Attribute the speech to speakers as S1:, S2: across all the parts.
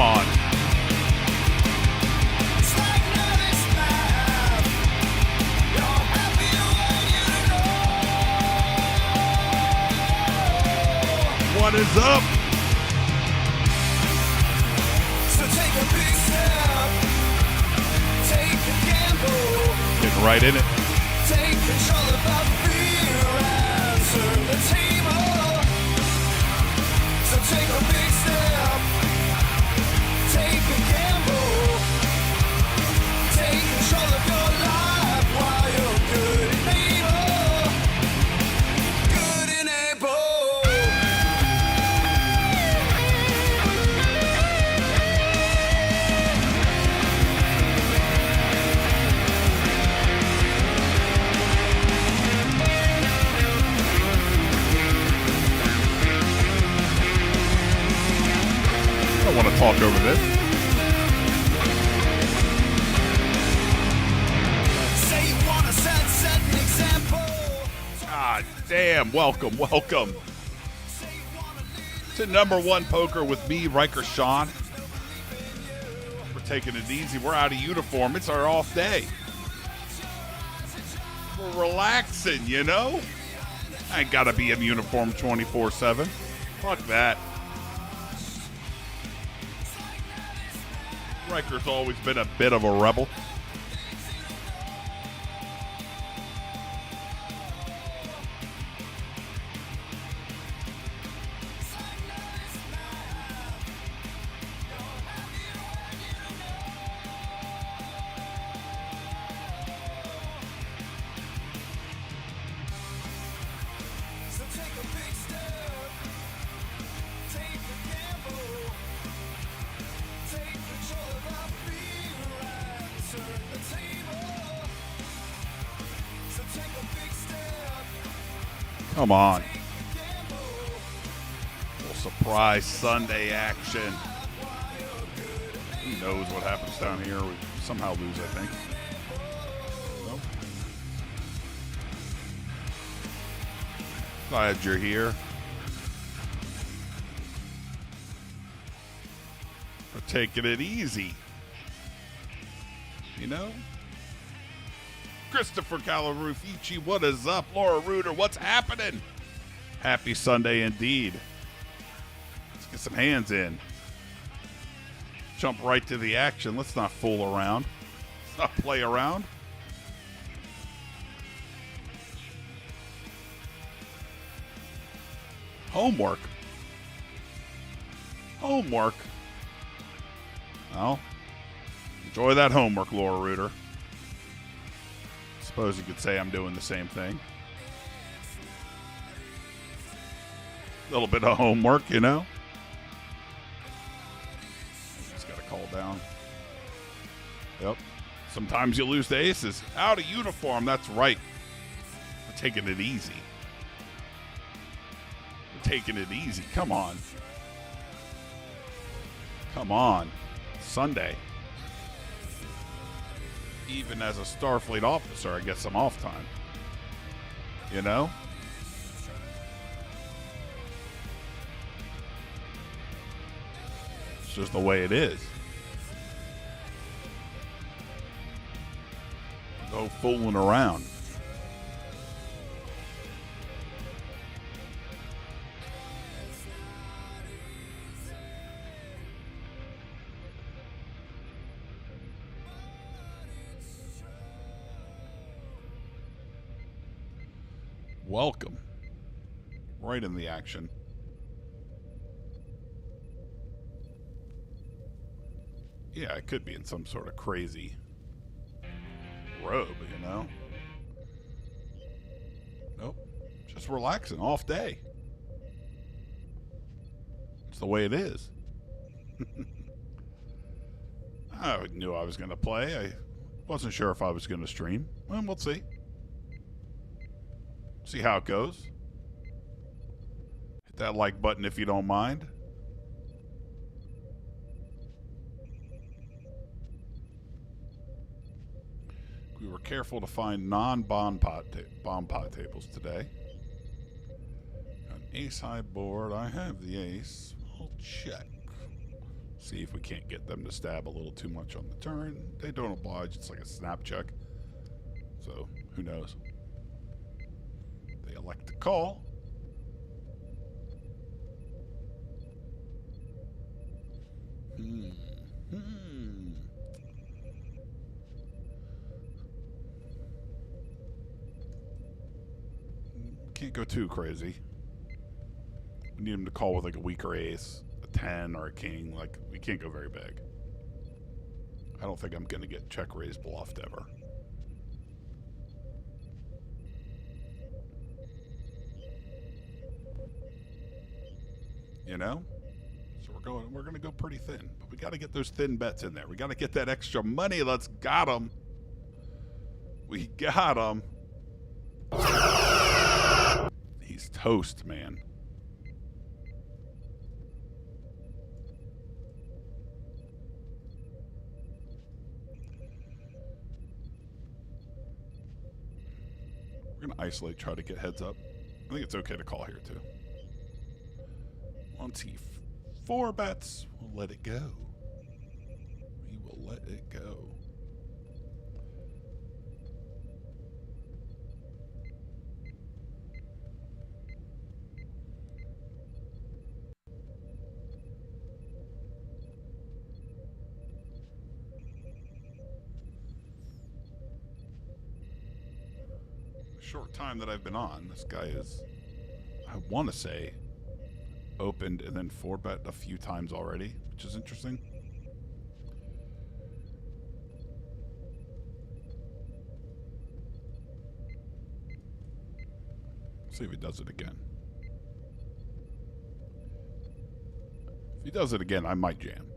S1: Come on. What is up?
S2: So take a big step, take a gamble,
S1: Getting right in it.
S2: take control of our fear and turn the table. So take a big step, take a gamble, take control of your life while you're good and able, good and able.
S1: I don't want to talk over this.
S2: Say you wanna set an example.
S1: God damn. Welcome. To number one poker with me, Riker Sean. We're taking it easy. We're out of uniform. It's our off day. We're relaxing, you know? I ain't got to be in uniform 24/7. Fuck that. Riker's always been a bit of a rebel.
S2: So take a big step, take a gamble, take control of our fear and turn the table. So take a big step,
S1: Come on.
S2: take a gamble,
S1: Little surprise Sunday action. Who knows what happens down here? We somehow lose, I think. Nope. Glad you're here. We're taking it easy. You know? Christopher Calarufici, what is up? Laura Reuter, what's happening? Happy Sunday indeed. Let's get some hands in. Jump right to the action. Let's not fool around. Let's not play around. Homework. Well, enjoy that homework, Laura Reuter. Suppose you could say I'm doing the same thing. A little bit of homework, you know. Just got to call down. Yep. Sometimes you lose the aces. Out of uniform, that's right. We're taking it easy. Taking it easy. Come on. Sunday. Even as a Starfleet officer, I get some off time. You know? It's just the way it is. No fooling around. Welcome. Right in the action. Yeah, I could be in some sort of crazy robe, you know? Nope. Just relaxing. Off day. It's the way it is. I knew I was going to play. I wasn't sure if I was going to stream. Well, we'll see. See how it goes. Hit that like button if you don't mind. We were careful to find non-bomb pot tables today. An ace high board. I have the ace. We'll check. See if we can't get them to stab a little too much on the turn. They don't oblige. It's like a snap check. So, who knows? They elect to call. Can't go too crazy. We need him to call with like a weaker ace, a 10 or a king. Like, we can't go very big. I don't think I'm going to get check raise bluffed ever. You know? So we're going to go pretty thin, but we got to get those thin bets in there. We got to get that extra money. Let's got them. We got him. He's toast, man. We're going to isolate, try to get heads up. I think it's okay to call here, too. Once he four bets, we'll let it go. We will let it go. Short time that I've been on, this guy is, I want to say, opened and then four bet a few times already, which is interesting. See if he does it again. If he does it again, I might jam.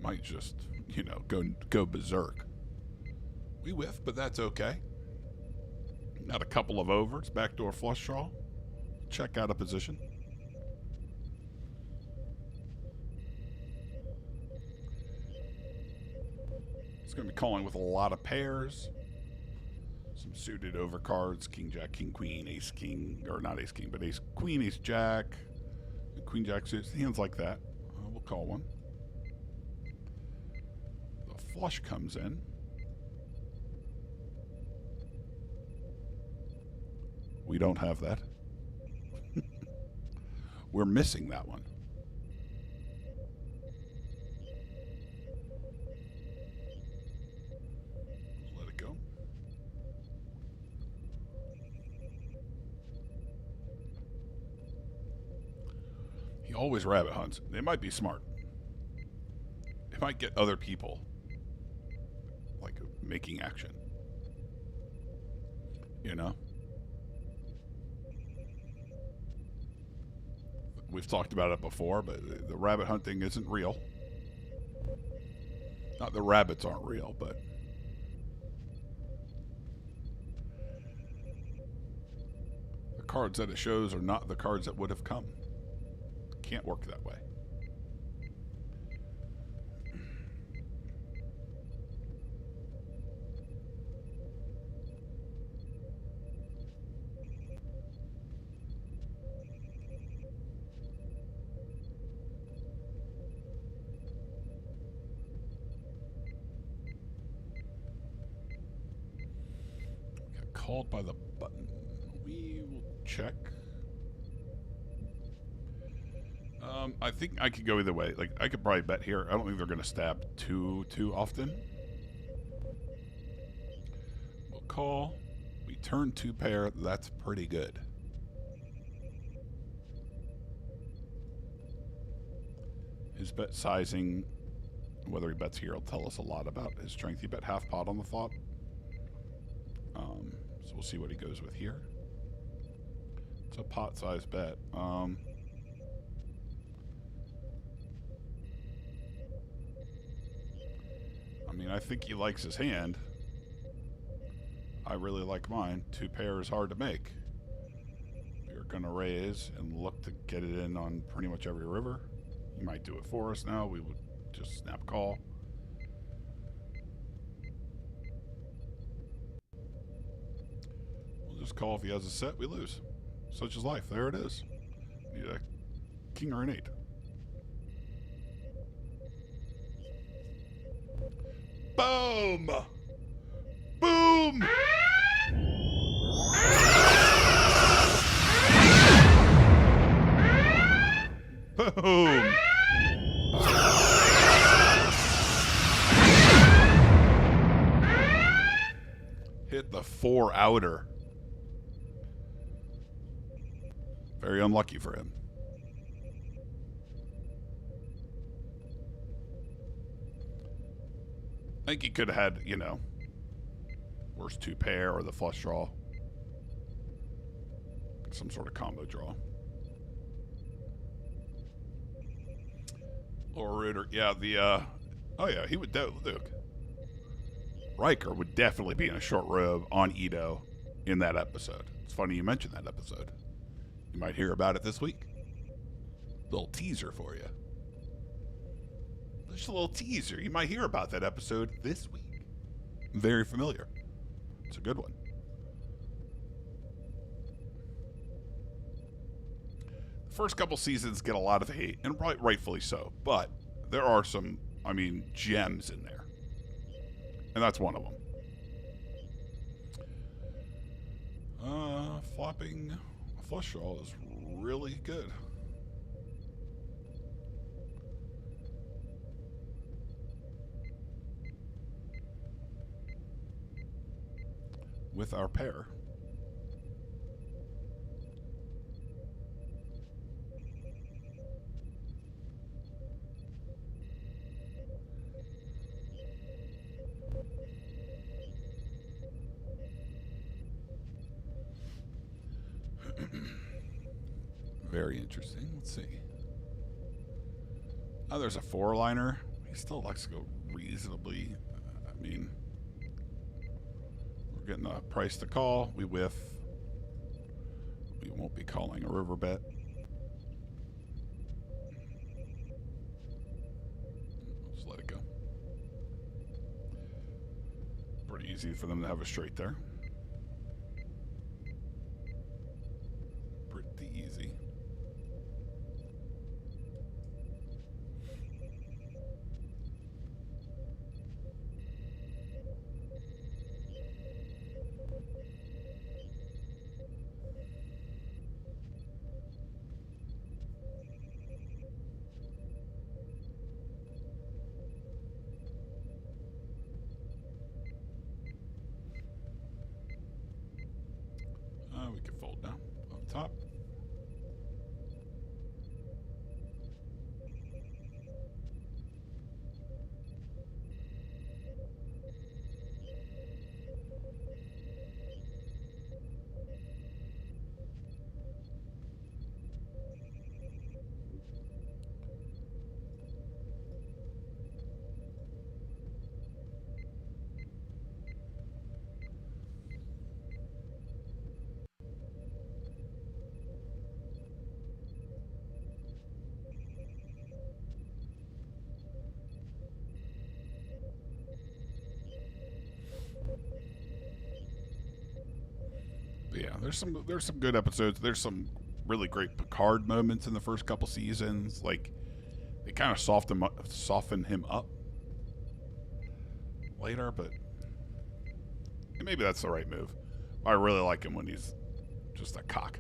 S1: Might just, you know, go berserk. We whiff, but that's okay. Got a couple of overs, backdoor flush draw. Check out a position. It's going to be calling with a lot of pairs. Some suited overcards, king, jack, king, queen, ace, king, or not ace, king, but ace, queen, ace, jack, queen, jack, suits, hands like that. We'll call one. Flush comes in. We don't have that. We're missing that one. Let it go. He always rabbit hunts. They might be smart. They might get other people making action. You know? We've talked about it before, but the rabbit hunting isn't real. Not the rabbits aren't real, but the cards that it shows are not the cards that would have come. Can't work that way. Called by the button. We will check. I think I could go either way. Like, I could probably bet here. I don't think they're going to stab too often. We'll call. We turn two pair. That's pretty good. His bet sizing, whether he bets here, will tell us a lot about his strength. He bet half pot on the flop. So we'll see what he goes with here. It's a pot size bet. I mean, I think he likes his hand. I really like mine. Two pair is hard to make. We're going to raise and look to get it in on pretty much every river. He might do it for us now. We would just snap call. just call if he has a set, we lose. Such is life. There it is. Need a king or an 8. Boom! Boom! Boom! Hit the 4 outer. Very unlucky for him. I think he could have had, you know, worst 2 pair or the flush draw. Some sort of combo draw. Or yeah, oh yeah, he would look. Riker would definitely be in a short robe on Ito in that episode. It's funny you mentioned that episode. You might hear about it this week. Little teaser for you. Just a little teaser. You might hear about that episode this week. Very familiar. It's a good one. The first couple seasons get a lot of hate, and rightfully so. But there are some, I mean, gems in there. And that's one of them. Flopping a flush draw is really good. With our pair. Very interesting. Let's see. Oh, there's a 4-liner. He still likes to go reasonably. I mean, we're getting a price to call. We whiff. We won't be calling a river bet. Just let it go. Pretty easy for them to have a straight there. Pretty easy. We can fold now on top. But yeah, there's some good episodes. There's some really great Picard moments in the first couple seasons. Like, they kind of soften him up later, but maybe that's the right move. I really like him when he's just a cock.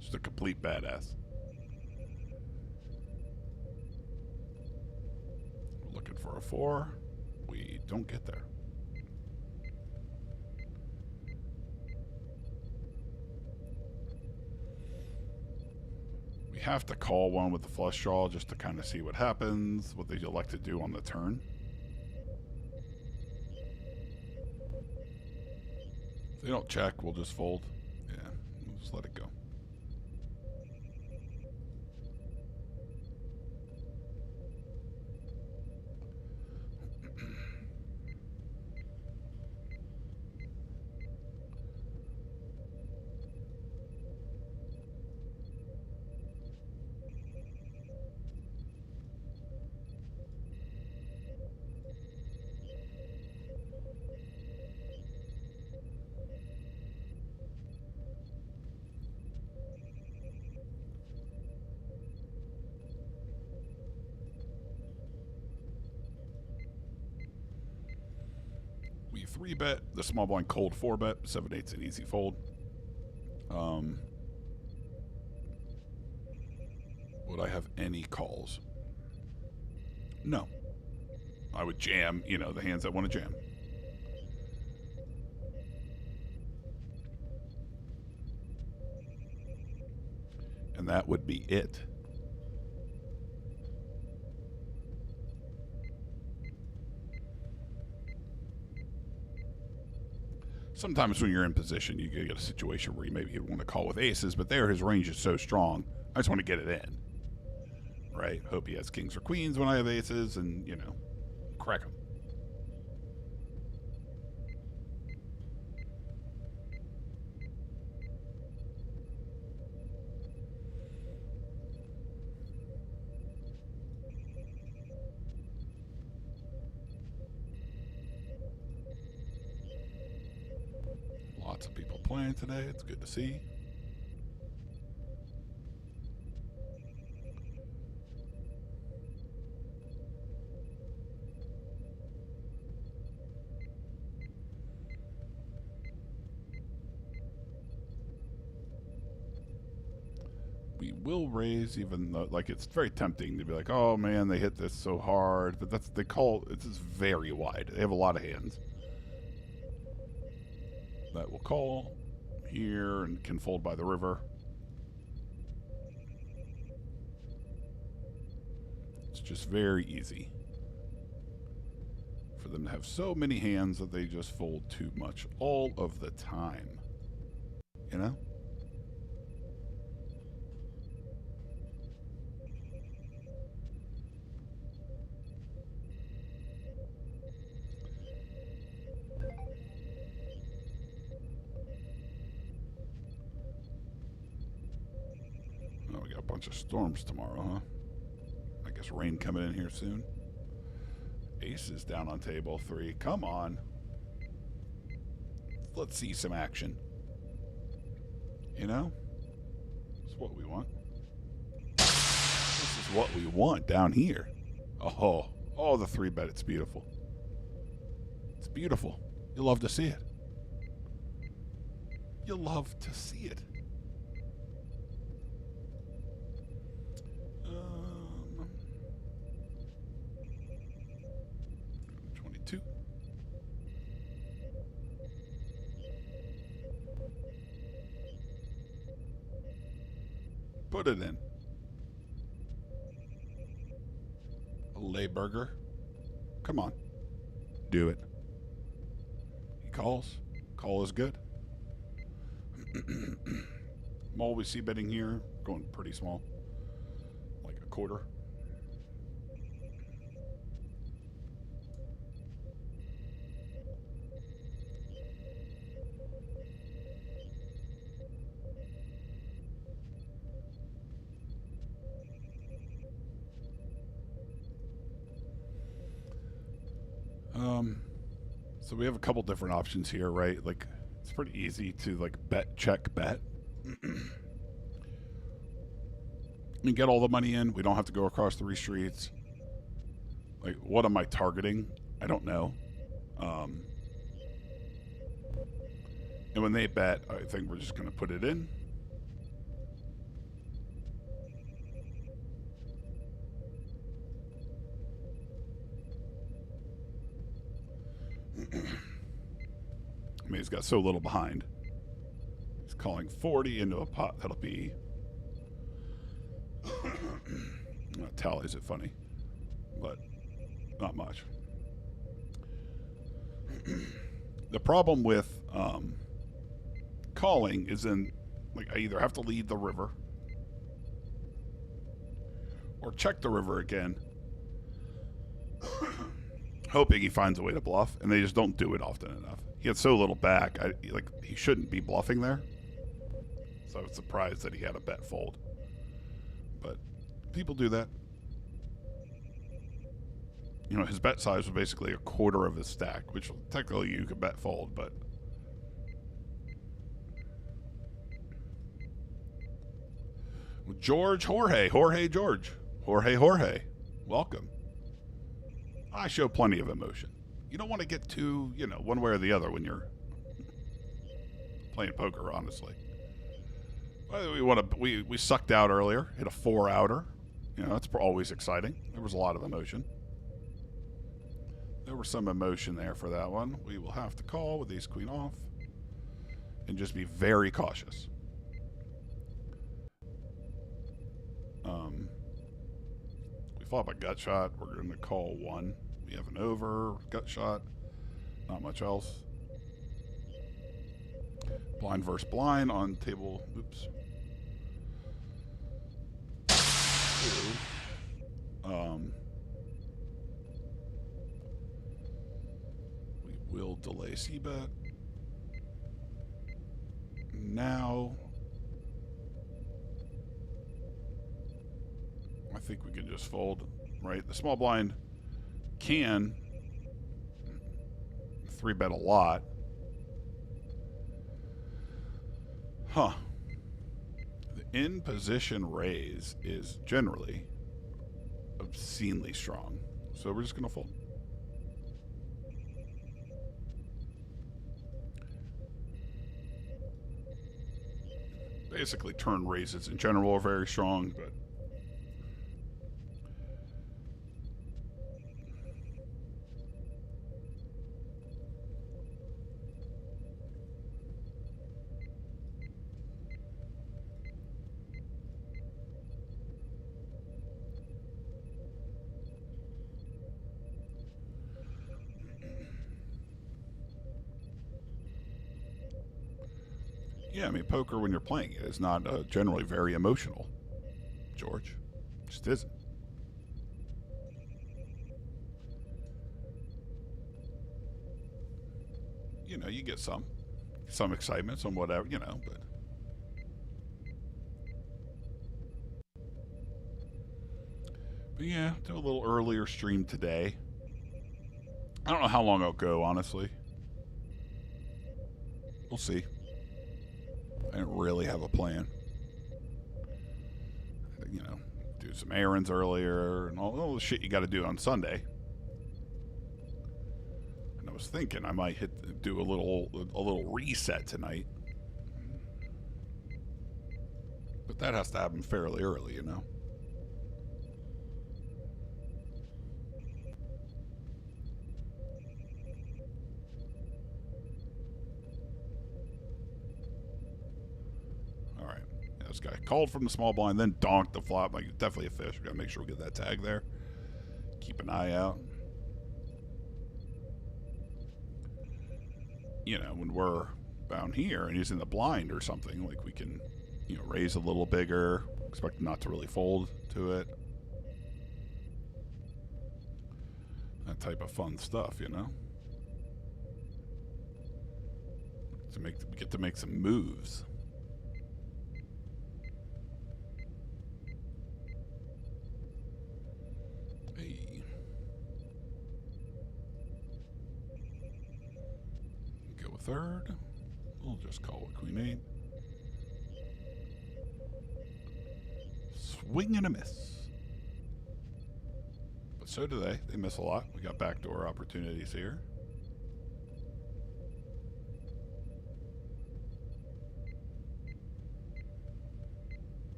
S1: Just a complete badass. We're looking for a 4. We don't get there. We have to call one with the flush draw just to kind of see what happens, what they elect to do on the turn. If they don't check, we'll just fold. Yeah, we'll just let it go. 3-bet. The small blind cold 4-bet. 7/8's an easy fold. Would I have any calls? No. I would jam, the hands that want to jam. And that would be it. Sometimes when you're in position, you get a situation where maybe you'd want to call with aces, but there his range is so strong, I just want to get it in. Right? Hope he has kings or queens when I have aces, and, crack them. Lots of people playing today. It's good to see. We will raise, even though, it's very tempting to be like, oh man, they hit this so hard. But it's just very wide. They have a lot of hands. That will call here and can fold by the river. It's just very easy for them to have so many hands that they just fold too much all of the time. Oh, we got a bunch of storms tomorrow, huh? I guess rain coming in here soon. Aces down on table 3. Come on. Let's see some action. It's what we want. This is what we want down here. Oh, the 3-bet. It's beautiful. It's beautiful. You'll love to see it. You'll love to see it. 22. Put it in. A lay burger. Come on. Do it. He calls. Call is good. I'm always c-betting here. Going pretty small. Like a quarter. So we have a couple different options here, right? It's pretty easy to bet, check, bet. And get all the money in. We don't have to go across 3 streets. What am I targeting? I don't know. And when they bet, I think we're just going to put it in. I mean, he's got so little behind. He's calling 40 into a pot. That'll be... tallies it funny, but not much. The problem with calling is I either have to lead the river or check the river again, hoping he finds a way to bluff, and they just don't do it often enough. He had so little back, he shouldn't be bluffing there. So I was surprised that he had a bet fold. But people do that. His bet size was basically a quarter of his stack, which technically you could bet fold, but... George Jorge. Welcome. I show plenty of emotion. You don't want to get too, one way or the other when you're playing poker, honestly. We sucked out earlier, hit a 4-outer. That's always exciting. There was a lot of emotion. There was some emotion there for that one. We will have to call with ace queen off and just be very cautious. We flop a gut shot. We're going to call 1. We have an over, gut shot, not much else. Blind versus blind on table. Oops. 2. We will delay c-bet. Now, I think we can just fold, right? The small blind can 3-bet a lot. Huh. The in position raise is generally obscenely strong. So we're just going to fold. Basically, turn raises in general are very strong, but yeah, I mean, poker when you're playing it is not generally very emotional, George. It just isn't. You get some excitement, some whatever, but yeah, do a little earlier stream today. I don't know how long I'll go, honestly. We'll see. I didn't really have a plan. Do some errands earlier and all the shit you got to do on Sunday. And I was thinking I might do a little reset tonight, but that has to happen fairly early, This guy called from the small blind, then donked the flop. Like, definitely a fish. We gotta make sure we get that tag there. Keep an eye out. When we're down here and he's in the blind or something, like we can, raise a little bigger. Expect not to really fold to it. That type of fun stuff, We get to make some moves. Go with third. We'll just call with queen 8. Swing and a miss. But so do they. They miss a lot. We got backdoor opportunities here.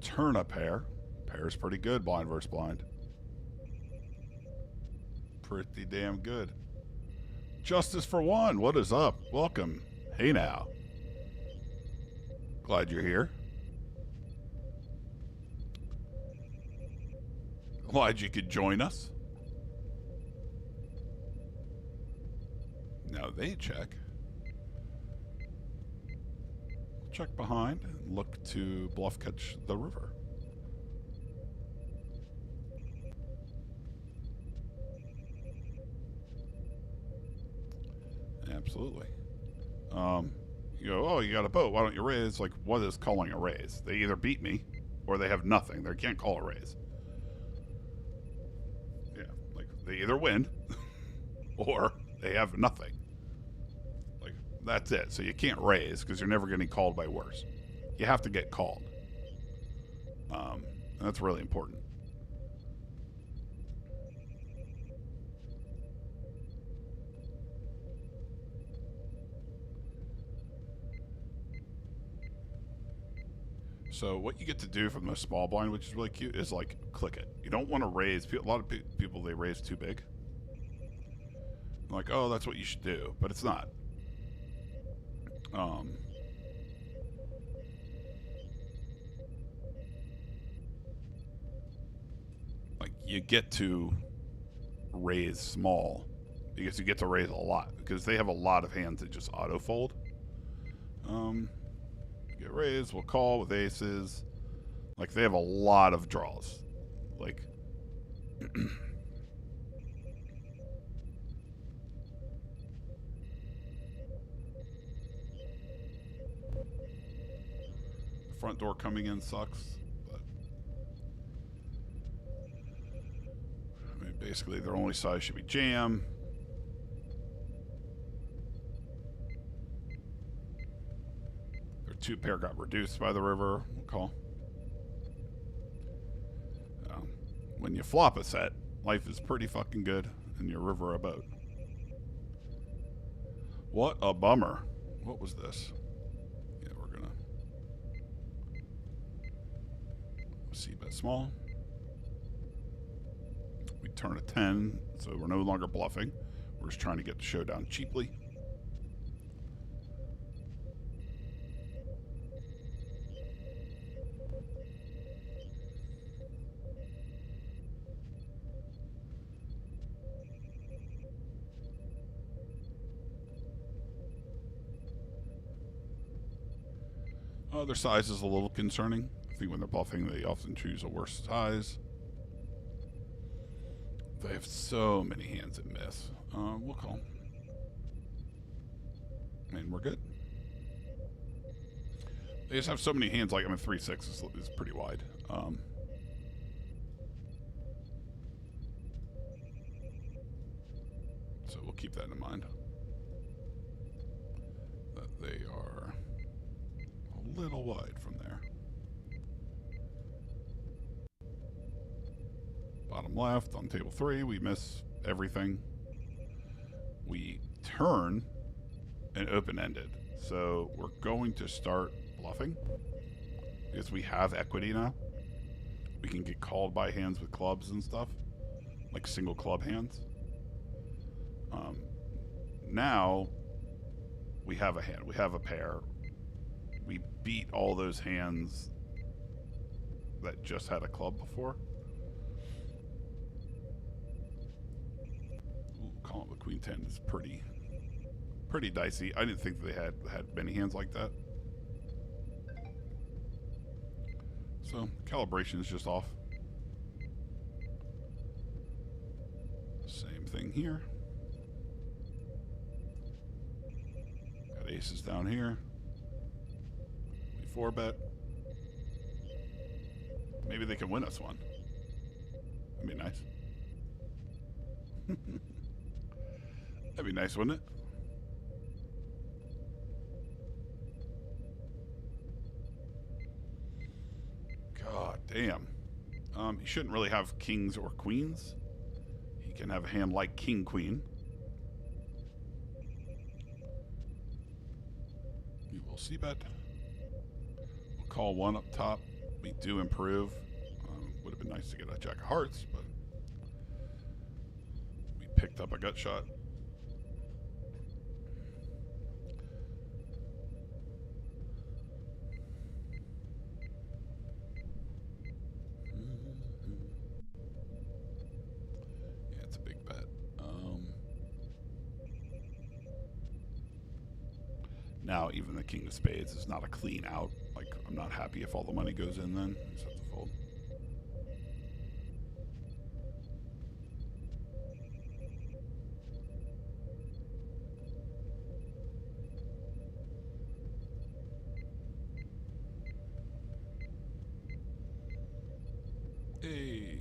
S1: Turn a pair. Pair's pretty good, blind versus blind. Pretty damn good. Justice for one. What is up? Welcome. Hey now. Glad you're here. Glad you could join us. Now they check. Check behind and look to bluff catch the river. Absolutely. You go, oh, you got a boat. Why don't you raise? Like, what is calling a raise? They either beat me or they have nothing. They can't call a raise. Yeah, like they either win or they have nothing. Like, that's it. So you can't raise because you're never getting called by worse. You have to get called. And that's really important. So what you get to do from the small blind, which is really cute, is like click it. You don't want to raise. A lot of people, they raise too big. Like, oh, that's what you should do, but it's not. Like you get to raise small because you get to raise a lot because they have a lot of hands that just auto fold. Get raised, we'll call with aces. Like they have a lot of draws. Like front door coming in sucks, but I mean, basically their only size should be jam. Their 2 pair got reduced by the river. We'll call. When you flop a set, life is pretty fucking good, and your river a boat. What a bummer. What was this? Yeah, we're gonna see bet small. We turn a 10, so we're no longer bluffing. We're just trying to get the showdown cheaply. Their size is a little concerning. I think when they're bluffing, they often choose a worse size. They have so many hands that miss. We'll call. And we're good. They just have so many hands. Like, I mean, 3-6 is pretty wide. So we'll keep that in mind. That they are a little wide from there. Bottom left on table 3, we miss everything. We turn and open-ended. So we're going to start bluffing because we have equity now. We can get called by hands with clubs and stuff, like single club hands. Now we have a hand, we have a pair. We beat all those hands that just had a club before. Ooh, calling with Queen 10 is pretty dicey. I didn't think they had many hands like that. So calibration is just off. Same thing here. Got aces down here. We 4-bet. Maybe they can win us one. That'd be nice. That'd be nice, wouldn't it? God damn. He shouldn't really have kings or queens. He can have a hand like king queen. We will see bet. We'll call one up top. We do improve. Would have been nice to get a jack of hearts, but we picked up a gut shot. Yeah, it's a big bet. Now, even the king of spades is not a clean out. Like, I'm not happy if all the money goes in then. Just have to fold. Hey.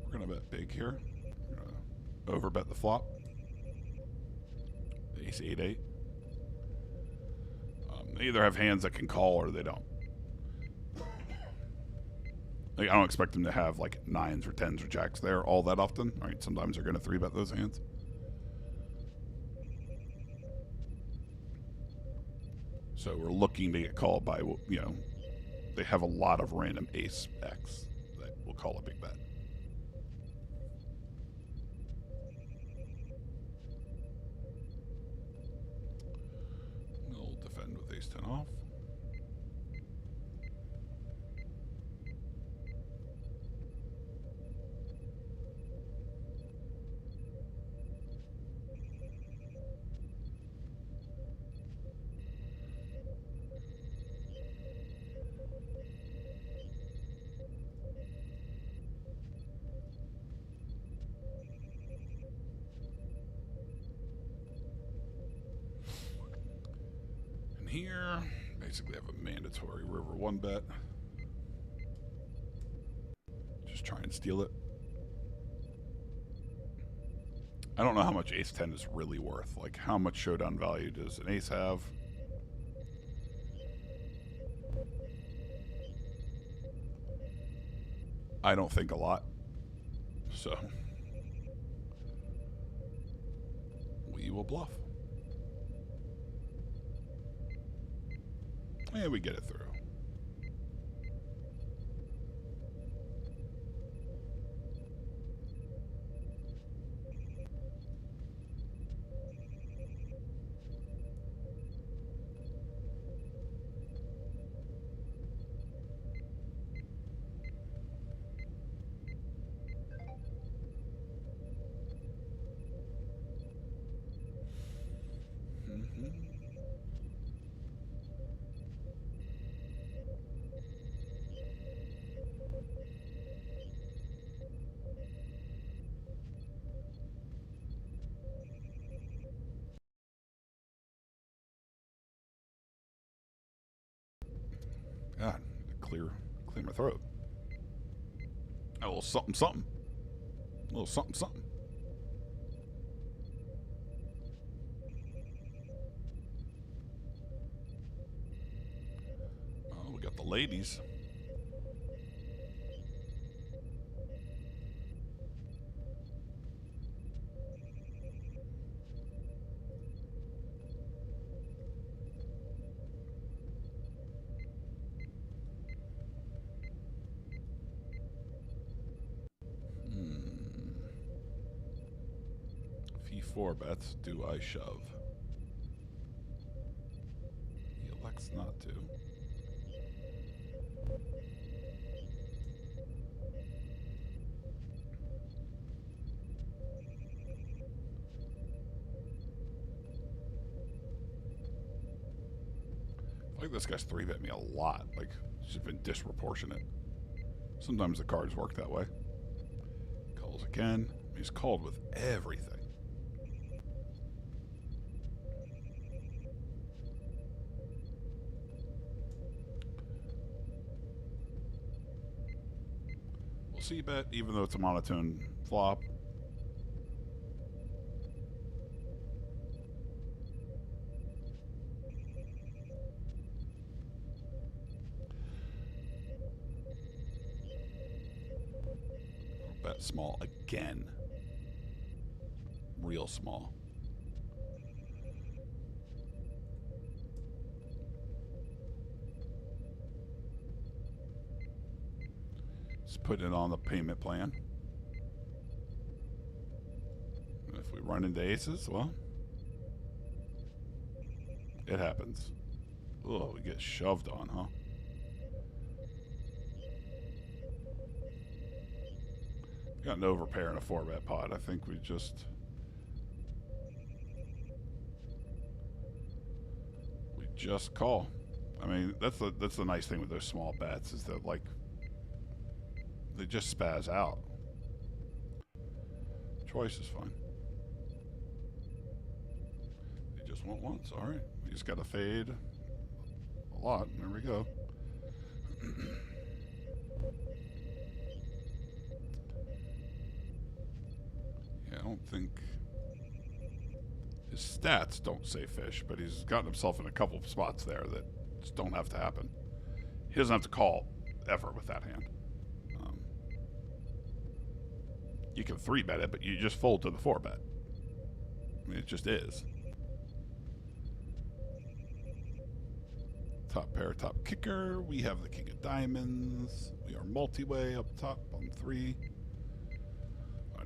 S1: We're going to bet big here. We're going to overbet the flop. Ace 8-8. They either have hands that can call or they don't. Like, I don't expect them to have like 9s or 10s or jacks there all that often. All right, sometimes they're going to 3-bet those hands. So we're looking to get called by, you know, they have a lot of random ace X that will call a big bet. We'll defend with ace 10 off. Here, basically have a mandatory river 1 bet. Just try and steal it. I don't know how much ace 10 is really worth. Like, how much showdown value does an ace have? I don't think a lot. So, we will bluff. And we get it through. God, clear my throat. A little something, something. A little something, something. Oh, we got the ladies. Fee 4 bets. Do I shove? He elects not to. I feel like this guy's 3-bet me a lot. Like, it's just been disproportionate. Sometimes the cards work that way. Calls again. He's called with everything. We'll see bet, even though it's a monotone flop. Bet small again. Real small. Just putting it on the payment plan. And if we run into aces, well, it happens. Oh, we get shoved on, huh? Got an overpair in a 4-bet pot. I think we just call. I mean, that's the nice thing with those small bets is that, like, they just spaz out. Choice is fine. They just want once. All right, we just got to fade a lot. There we go. I don't think his stats don't say fish, but he's gotten himself in a couple of spots there that just don't have to happen. He doesn't have to call ever with that hand. You can 3-bet it, but you just fold to the 4-bet. I mean, it just is. top pair, top kicker. We have the king of diamonds. We are multi-way up top on 3. I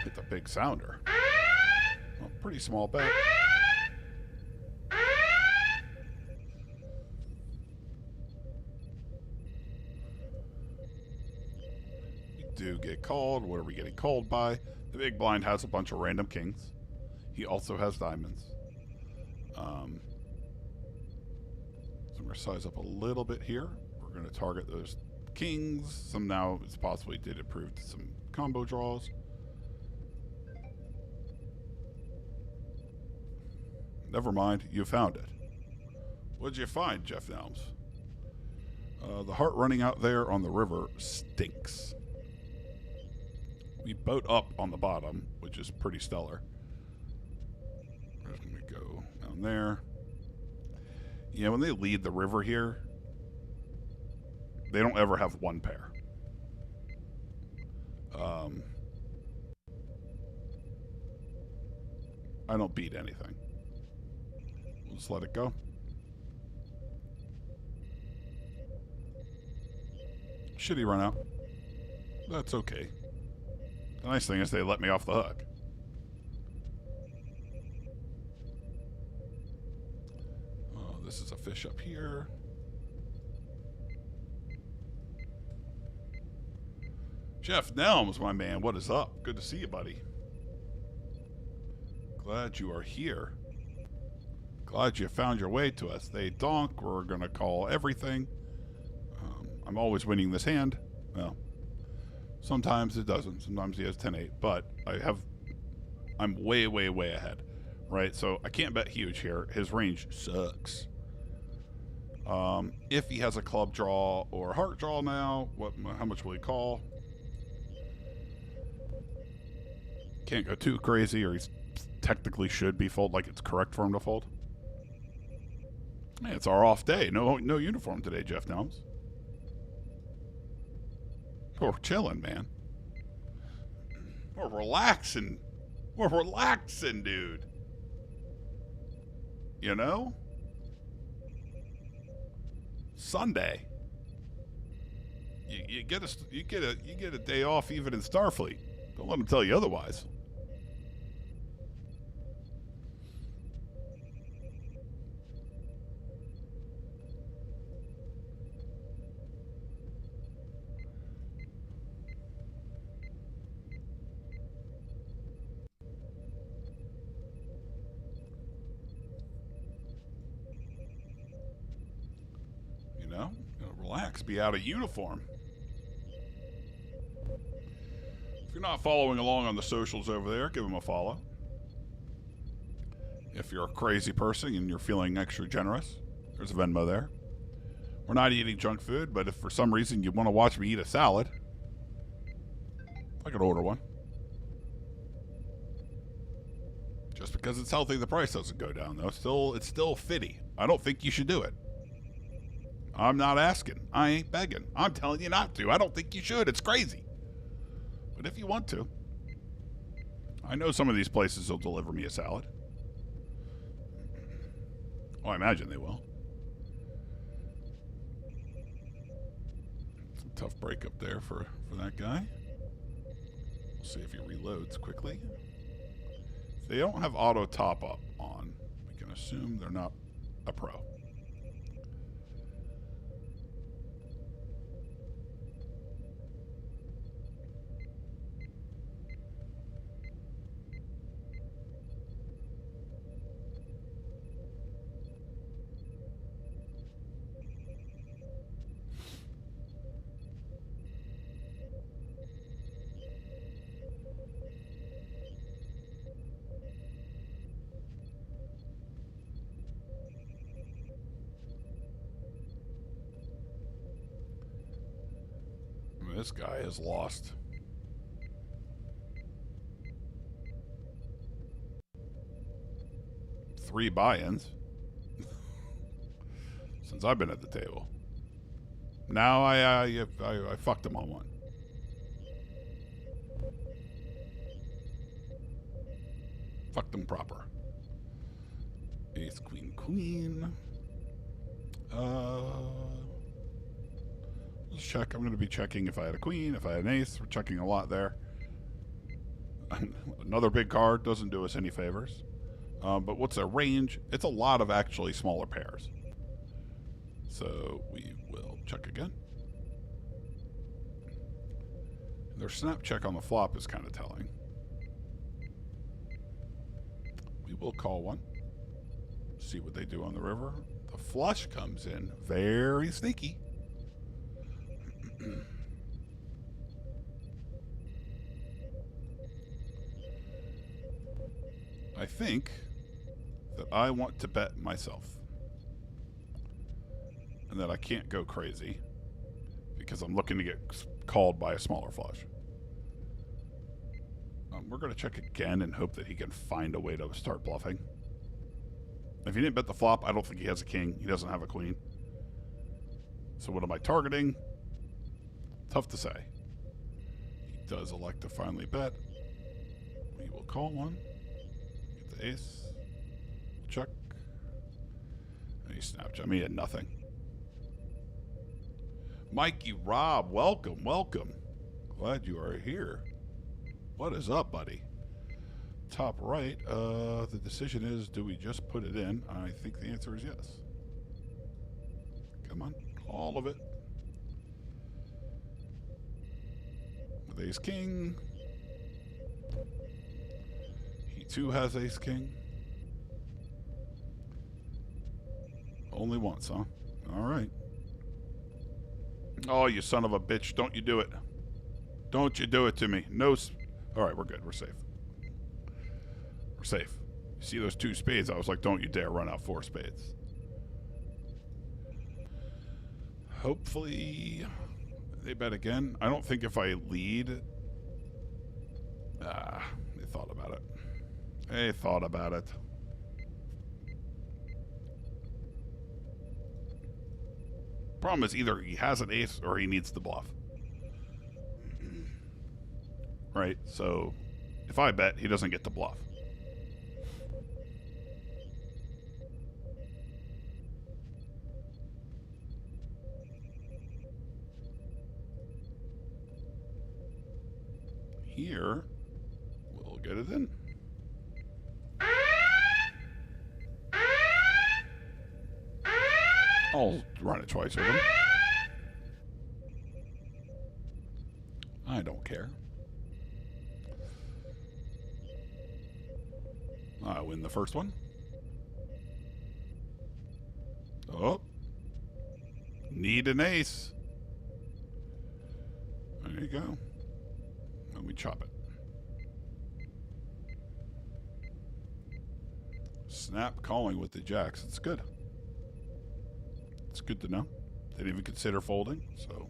S1: hit the big sounder. Well, pretty small bet. We do get called. What are we getting called by? The big blind has a bunch of random kings. He also has diamonds. So I'm going to size up a little bit here. We're going to target those kings. Some now it's possibly did improve some combo draws. Never mind, you found it. What'd you find, Jeff Nelms? The heart running out there on the river stinks. We boat up on the bottom, which is pretty stellar. We're just going to go down there. Yeah, when they lead the river here, they don't ever have one pair. I don't beat anything. We'll just let it go. Shitty run out. That's okay. The nice thing is they let me off the hook. Oh, this is a fish up here. Jeff Nelms, my man, what is up? Good to see you, buddy. Glad you are here. Glad you found your way to us. They donk. We're going to call everything. I'm always winning this hand. Well, sometimes it doesn't. Sometimes he has 10-8. But I'm way, way, way ahead. Right? So I can't bet huge here. His range sucks. If he has a club draw or heart draw now, how much will he call? Can't go too crazy, or he technically should be fold, like it's correct for him to fold. Hey, it's our off day. No uniform today, Jeff Nelms. We're chilling, man. We're relaxing. We're relaxing, dude. You know? Sunday. You get a day off even in Starfleet. Don't let them tell you otherwise. You know, relax, be out of uniform. If you're not following along on the socials over there, give them a follow. If you're a crazy person and you're feeling extra generous, there's a Venmo there. We're not eating junk food, but if for some reason you want to watch me eat a salad, I could order one. Just because it's healthy, the price doesn't go down, though. It's still fitty. I don't think you should do it. I'm not asking. I ain't begging. I'm telling you not to. I don't think you should. It's crazy. But if you want to, I know some of these places will deliver me a salad. Oh, I imagine they will. It's a tough break up there for that guy. We'll see if he reloads quickly. If they don't have auto top up on, we can assume they're not a pro. This guy has lost. Three buy-ins since I've been at the table. Now I fucked him on one. Fucked him proper. Ace, queen, queen. Let's check. I'm going to be checking if I had a queen, if I had an ace. We're checking a lot there. Another big card doesn't do us any favors. But what's a range? It's a lot of actually smaller pairs. So we will check again. Their snap check on the flop is kind of telling. We will call one. See what they do on the river. The flush comes in. Very sneaky. I think that I want to bet myself. And that I can't go crazy because I'm looking to get called by a smaller flush. We're going to check again and hope that he can find a way to start bluffing. If he didn't bet the flop, I don't think he has a king. He doesn't have a queen. So what am I targeting? Tough to say. He does elect to finally bet. We will call one. Get the ace. Check. And he snapped. I mean, he had nothing. Mikey Rob, welcome, welcome. Glad you are here. What is up, buddy? Top right, the decision is, do we just put it in? I think the answer is yes. Come on, all of it. With ace king. He too has ace king. Only once, huh? All right. Oh, you son of a bitch. Don't you do it. Don't you do it to me. No. All right, we're good. We're safe. We're safe. You see those 2 spades? I was like, don't you dare run out 4 spades. Hopefully they bet again. I don't think if I lead... they thought about it. They thought about it. Problem is either he has an ace or he needs to bluff. Right? So if I bet, he doesn't get to bluff. Here, we'll get it in. I'll run it twice with him. I don't care. I win the first one. Oh. Need an ace. There you go. And we chop it. Snap calling with the jacks. It's good. It's good to know. Didn't even consider folding, so.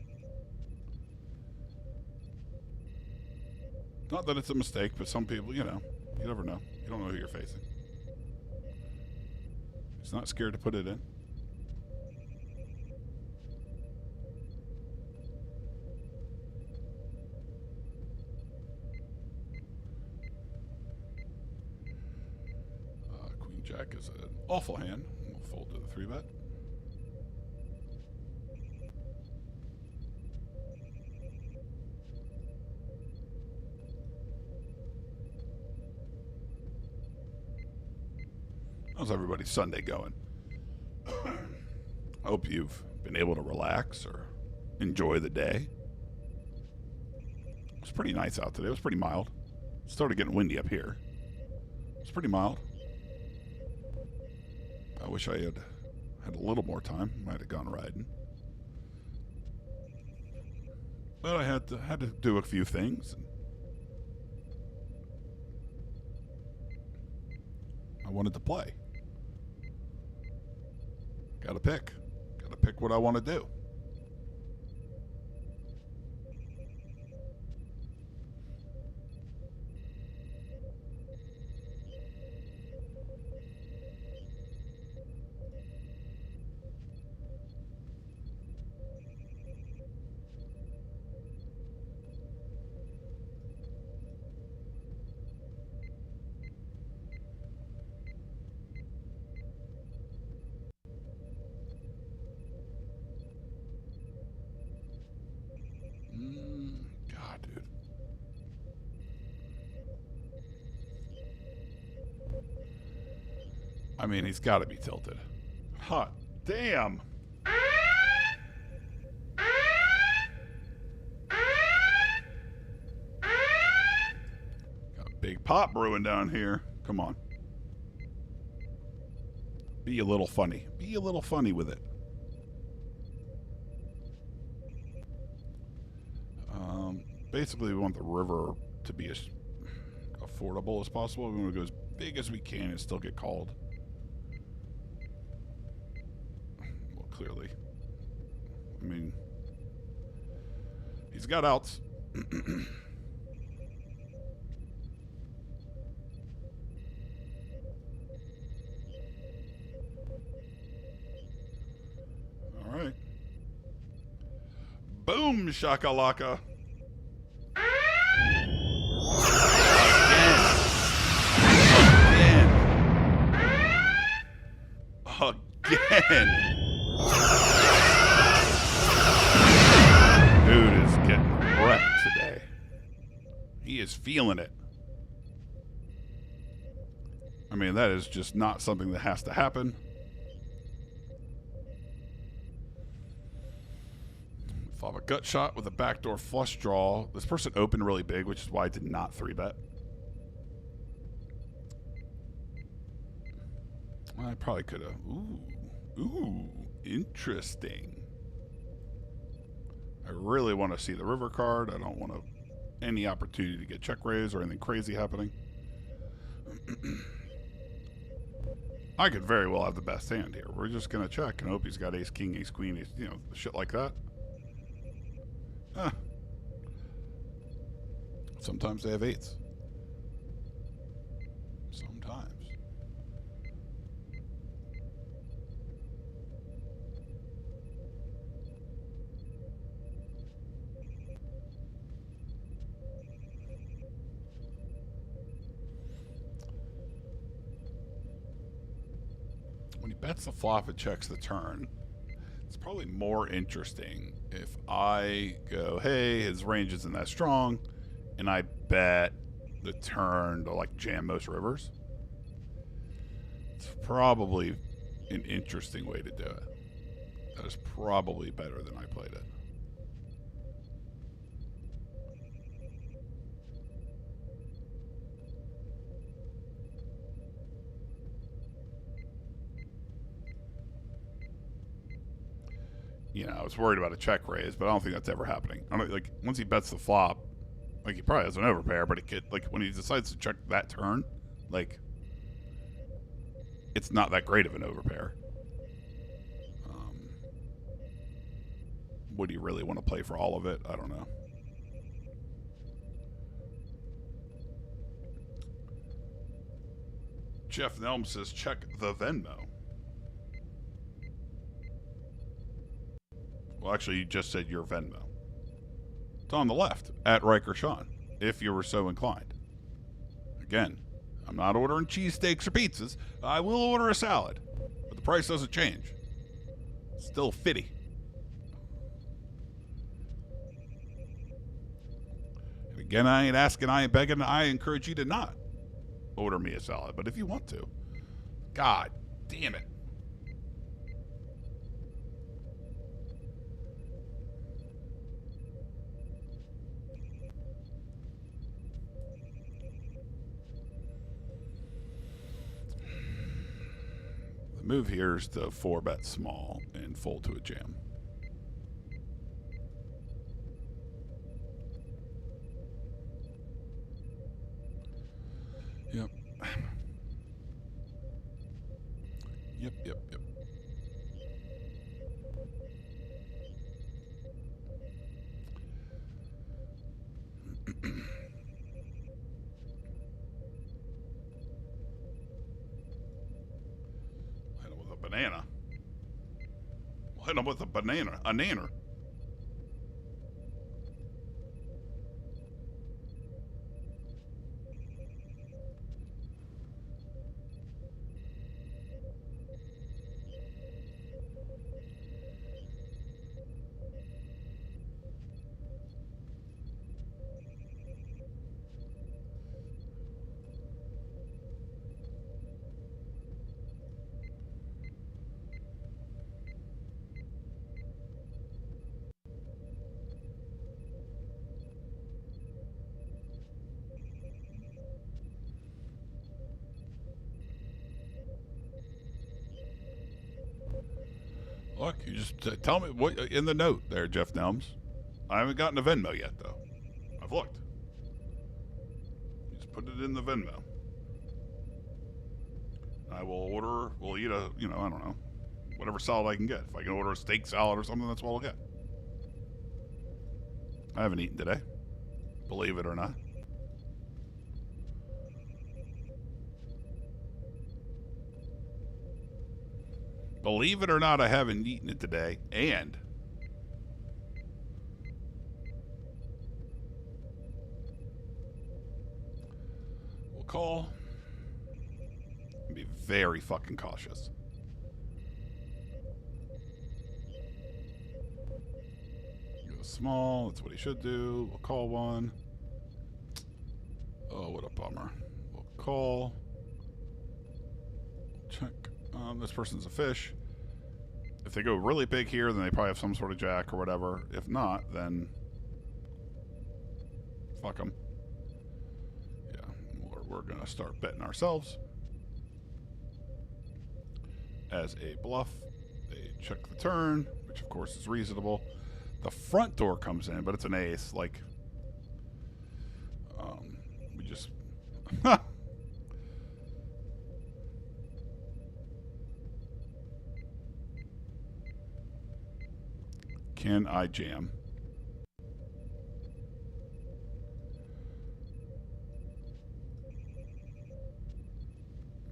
S1: Not that it's a mistake, but some people, you know, you never know. You don't know who you're facing. He's not scared to put it in. Queen Jack is an awful hand. We'll fold to the 3-bet. How's everybody's Sunday going? I hope you've been able to relax or enjoy the day. It was pretty nice out today. It was pretty mild. It started getting windy up here. It was pretty mild. I wish I had a little more time. Might have gone riding. But I had to do a few things. I wanted to play. Gotta pick. Gotta pick what I want to do. I mean, he's got to be tilted. Hot damn. Got a big pop brewing down here. Come on. Be a little funny. Be a little funny with it. Basically, we want the river to be as affordable as possible. We want to go as big as we can and still get called. Well, clearly. I mean, he's got outs. All right. Boom, shakalaka. Again. Dude is getting wrecked today. He is feeling it. I mean, that is just not something that has to happen. If I have a gut shot with a backdoor flush draw, this person opened really big, which is why I did not 3-bet. I probably could have. Ooh, interesting. I really want to see the river card. I don't want any opportunity to get check raise or anything crazy happening. I could very well have the best hand here. We're just going to check and hope he's got ace, king, ace, queen, ace, you know, shit like that. Sometimes they have eights. Sometimes. When he bets the flop and checks the turn, it's probably more interesting if I go, hey, his range isn't that strong, and I bet the turn to like jam most rivers. It's probably an interesting way to do it. That is probably better than I played it. You know, I was worried about a check raise, but I don't think that's ever happening. I don't like once he bets the flop, like he probably has an overpair, but it could like when he decides to check that turn, like it's not that great of an overpair. Would he really want to play for all of it? I don't know. Jeff Nelm says check the Venmo. Well, actually, you just said your Venmo. It's on the left, at Riker Sean, if you were so inclined. Again, I'm not ordering cheesesteaks or pizzas. I will order a salad, but the price doesn't change. It's still fitty. And again, I ain't asking, I ain't begging. I encourage you to not order me a salad, but if you want to, God damn it. The move here is to 4-bet small and fold to a jam. Yep. Yep. Banana. We'll hit him with a banana. A nanner. Look, you just tell me what in the note there, Jeff Nelms. I haven't gotten a Venmo yet, though. I've looked. Just put it in the Venmo. I will order. We'll eat a, I don't know, whatever salad I can get. If I can order a steak salad or something, that's what I'll get. I haven't eaten today, believe it or not. Believe it or not, I haven't eaten it today, and we'll call and be very fucking cautious. Go small, that's what he should do. We'll call one. Oh, what a bummer. We'll call. Check. This person's a fish. If they go really big here, then they probably have some sort of jack or whatever. If not, then fuck them. Yeah, we're going to start betting ourselves. As a bluff, they check the turn, which of course is reasonable. The front door comes in, but it's an ace. Like, we just... Can I jam?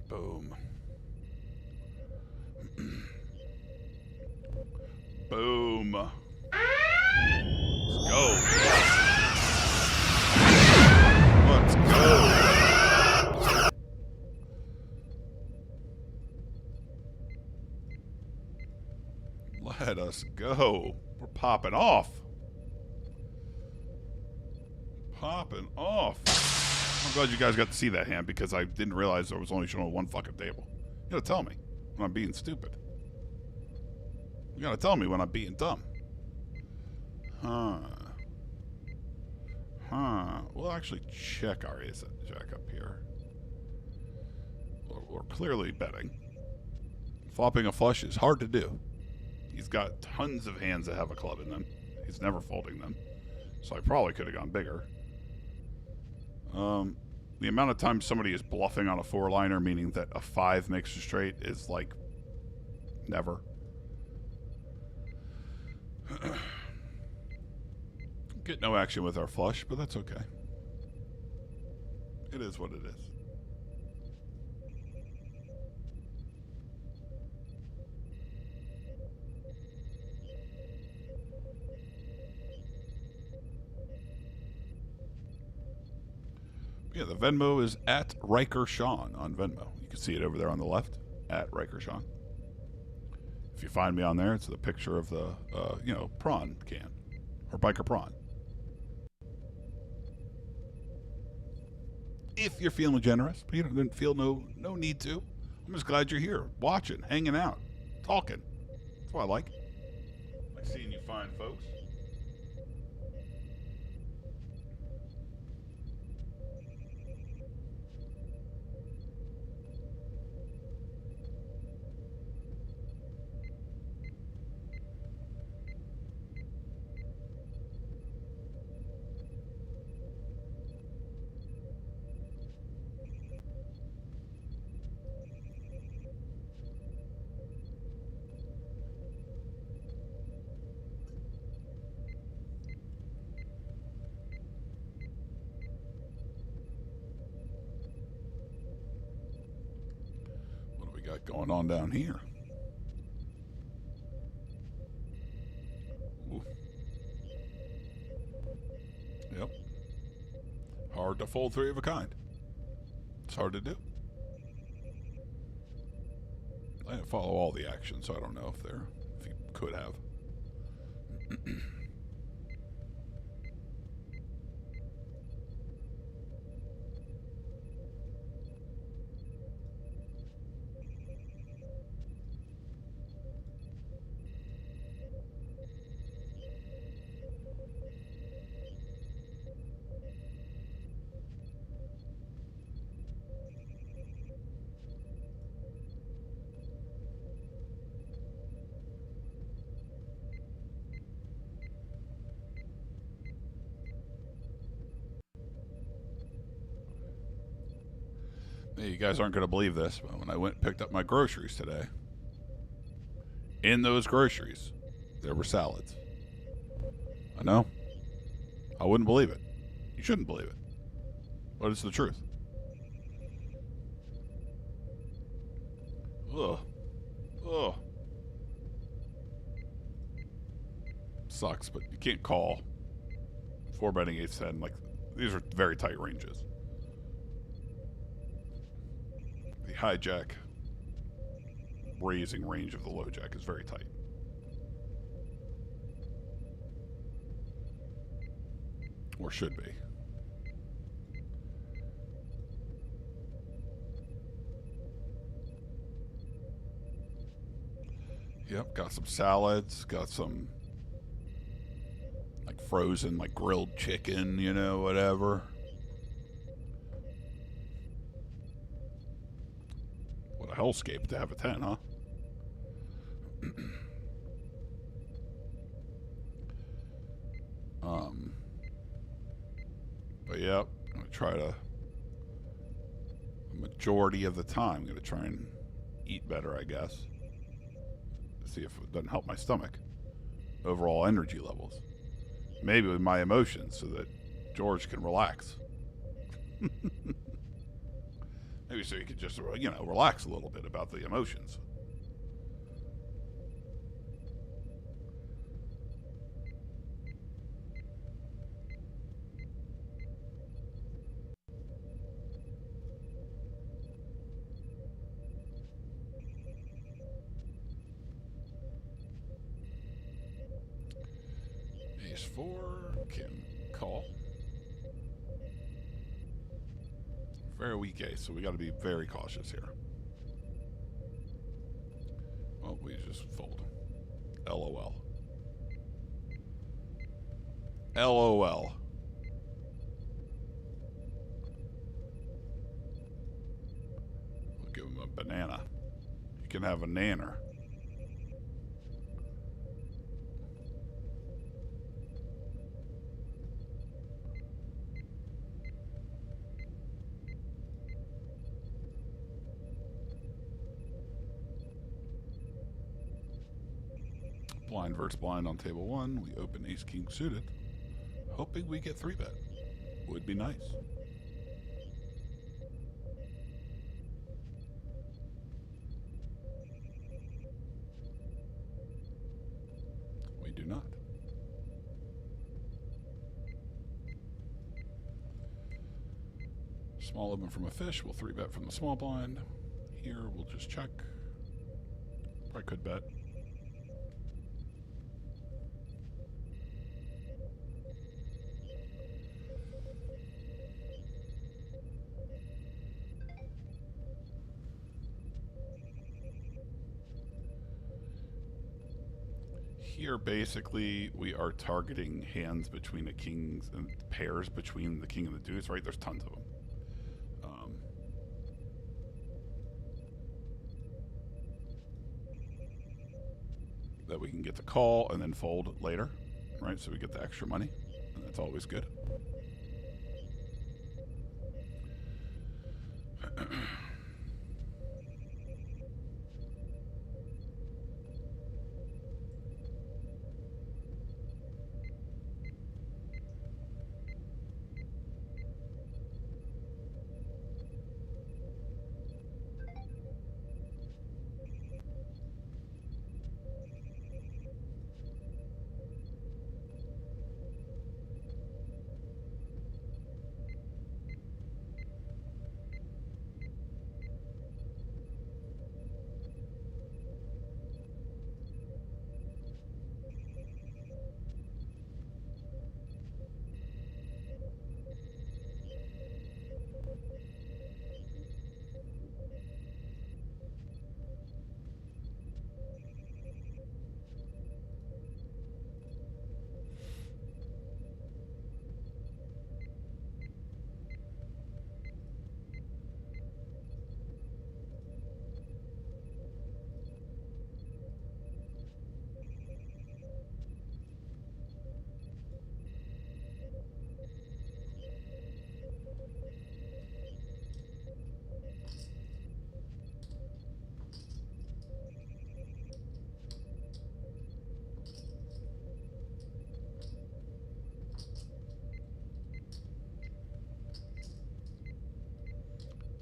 S1: Boom. Boom. Let's go. Let's go. Let us go. We're popping off. Popping off. I'm glad you guys got to see that hand because I didn't realize I was only showing one fucking table. You gotta tell me when I'm being stupid. You gotta tell me when I'm being dumb. We'll actually check our ace jack up here. We're clearly betting. Flopping a flush is hard to do. He's got tons of hands that have a club in them. He's never folding them. So I probably could have gone bigger. The amount of times somebody is bluffing on a four-liner, meaning that a 5 makes a straight, is like never. Get no action with our flush, but that's okay. It is what it is. Yeah, the Venmo is at Riker Sean on Venmo. You can see it over there on the left, at Riker Sean. If you find me on there, it's the picture of the, prawn can, or biker prawn. If you're feeling generous, but you don't feel no need to, I'm just glad you're here, watching, hanging out, talking. That's what I like. I like seeing you fine folks. Got going on down here. Ooh. Yep. Hard to fold 3 of a kind. It's hard to do. I didn't follow all the action, so I don't know if you could have. Hey, you guys aren't going to believe this, but when I went and picked up my groceries today, in those groceries, there were salads. I know. I wouldn't believe it. You shouldn't believe it. But it's the truth. Ugh. Ugh. Sucks, but you can't call 4 betting 8-10. Like, these are very tight ranges. The hijack raising range of the low jack is very tight. Or should be. Yep, got some salads, got some like frozen, like grilled chicken, you know, whatever. What a hellscape to have a 10, huh? But yep, I'm gonna try to, the majority of the time, I'm gonna try and eat better, I guess. See if it doesn't help my stomach. Overall energy levels. Maybe with my emotions so that George can relax. Maybe so you could just, relax a little bit about the emotions. Ace 4 can call. Very weak ace, so we got to be very cautious here. Well, we just fold. LOL. LOL. We'll give him a banana. You can have a nanner. Blind versus blind on table 1. We open ace king suited, hoping we get 3-bet. Would be nice. We do not. Small open from a fish. We'll 3-bet from the small blind. Here we'll just check. Probably could bet. Here, basically, we are targeting hands between the kings and pairs between the king and the deuce, right? There's tons of them. That we can get the call and then fold later, right? So we get the extra money, and that's always good.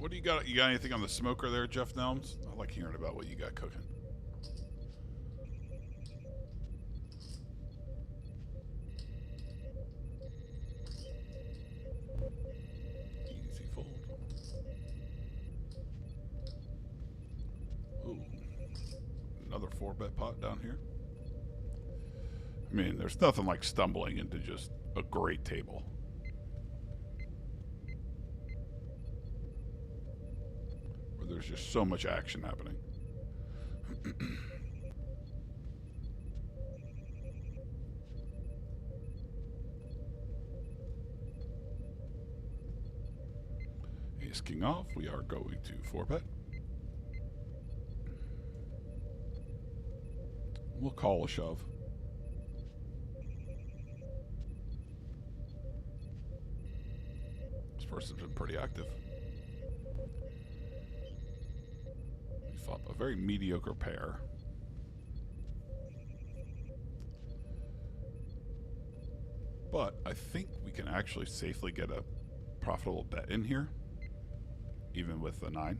S1: What do you got? You got anything on the smoker there, Jeff Nelms? I like hearing about what you got cooking. Easy fold. Ooh. Another 4-bet pot down here. I mean, there's nothing like stumbling into just a great table. Where there's just so much action happening. Ace king off. We are going to 4-bet. We'll call a shove. This person's been pretty active. We flop a very mediocre pair. But I think we can actually safely get a profitable bet in here, even with the 9.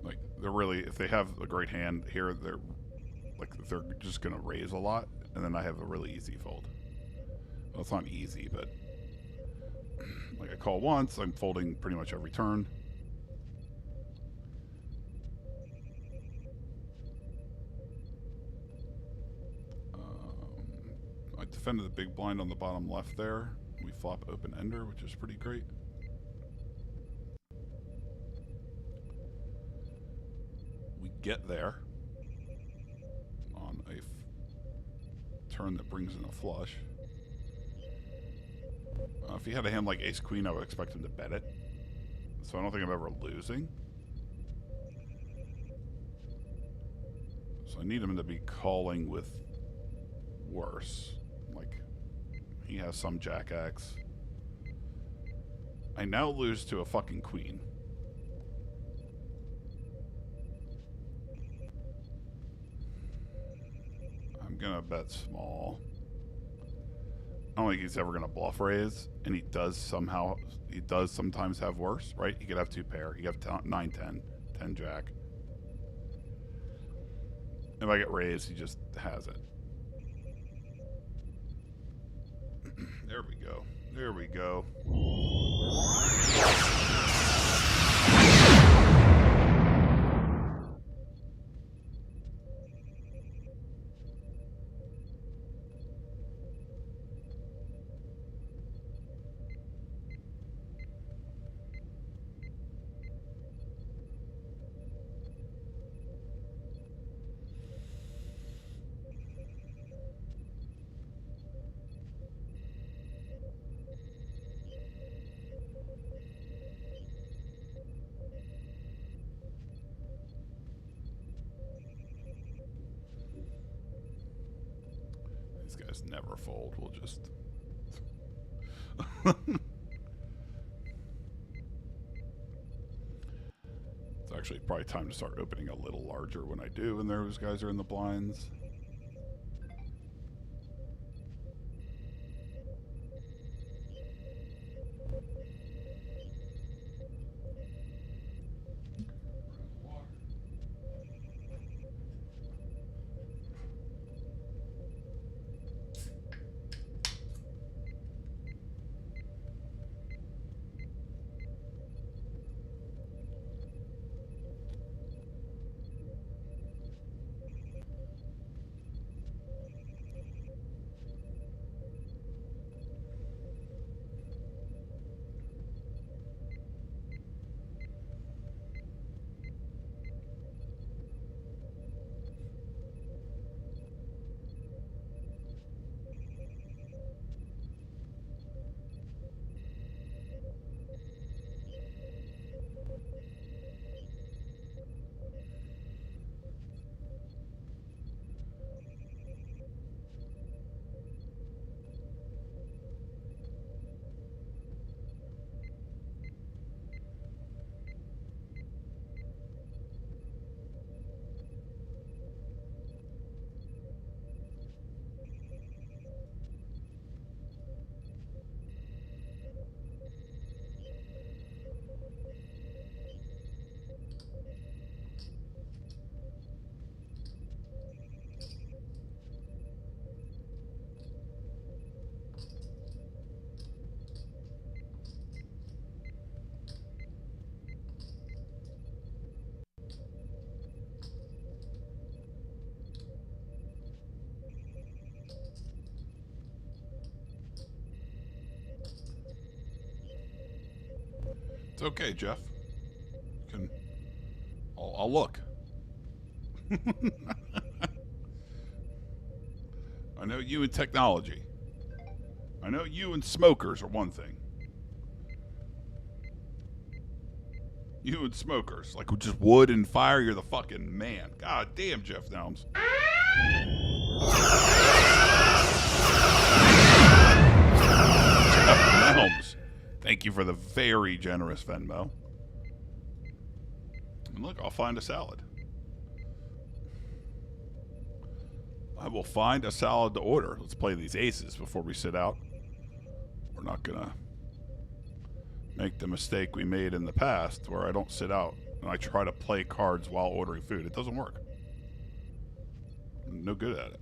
S1: Like, they're really, if they have a great hand here, they're just gonna raise a lot, and then I have a really easy fold. Well, it's not easy, but like I call once, I'm folding pretty much every turn. I defended the big blind on the bottom left there. We flop open ender, which is pretty great. We get there on a turn that brings in a flush. If he had a hand like ace queen, I would expect him to bet it. So I don't think I'm ever losing. So I need him to be calling with worse. Like, he has some jack X. I now lose to a fucking queen. I'm gonna bet small. I don't think he's ever gonna bluff raise, and he does sometimes have worse, right? He could have 2 pair. He could have 9, 10, 10 jack. If I get raised, he just has it. There we go. There we go. These guys never fold. We'll just... It's actually probably time to start opening a little larger when I do, and those guys are in the blinds. It's okay, Jeff. I'll look. I know you and technology. I know you and smokers are one thing. You and smokers, like with just wood and fire, you're the fucking man. God damn, Jeff Nelms. Jeff Nelms. Thank you for the very generous Venmo. And look, I'll find a salad. I will find a salad to order. Let's play these aces before we sit out. We're not gonna make the mistake we made in the past where I don't sit out and I try to play cards while ordering food. It doesn't work. I'm no good at it.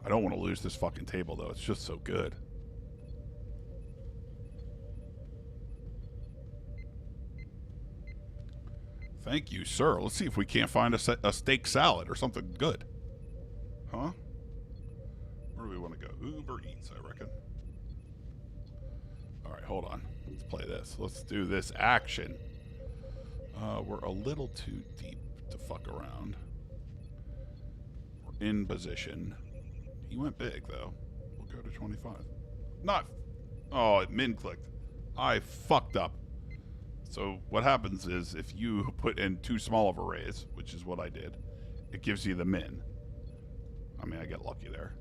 S1: I don't want to lose this fucking table though. It's just so good. Thank you, sir. Let's see if we can't find a steak salad or something good. Huh? Where do we want to go? Uber Eats, I reckon. All right, hold on. Let's play this. Let's do this action. We're a little too deep to fuck around. We're in position. He went big, though. We'll go to 25. Not... Oh, it min-clicked. I fucked up. So what happens is if you put in too small of a raise, which is what I did, it gives you the min. I mean, I get lucky there.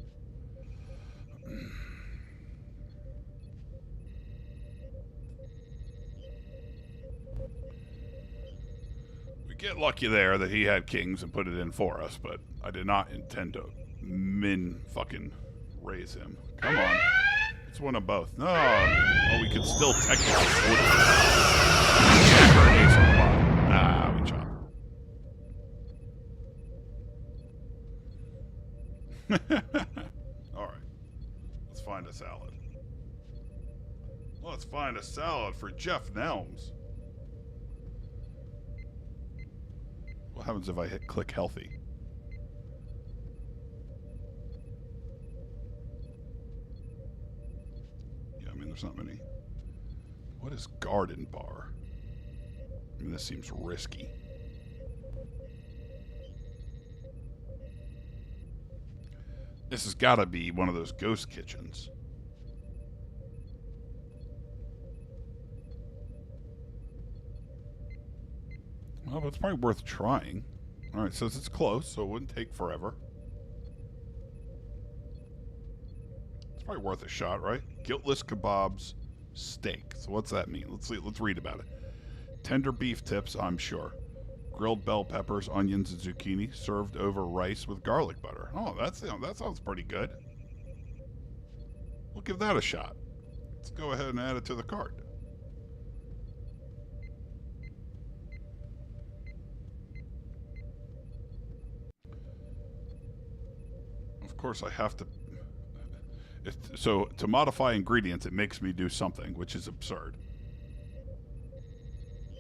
S1: We get lucky there that he had kings and put it in for us, but I did not intend to min fucking raise him. Come on. It's one of both. No. Oh, we could still technically order. Jack or ace on the bottom. Ah, we chop. All right. Let's find a salad. Let's find a salad for Jeff Nelms. What happens if I hit click healthy? Yeah, I mean, there's not many. What is garden bar? I mean, this seems risky. This has got to be one of those ghost kitchens. Well, but it's probably worth trying. All right, so it's close, so it wouldn't take forever. It's probably worth a shot, right? Guiltless kebabs, steak. So what's that mean? Let's see. Let's read about it. Tender beef tips, I'm sure. Grilled bell peppers, onions, and zucchini served over rice with garlic butter. Oh, that sounds pretty good. We'll give that a shot. Let's go ahead and add it to the cart. Of course, I have to... So, to modify ingredients, it makes me do something, which is absurd.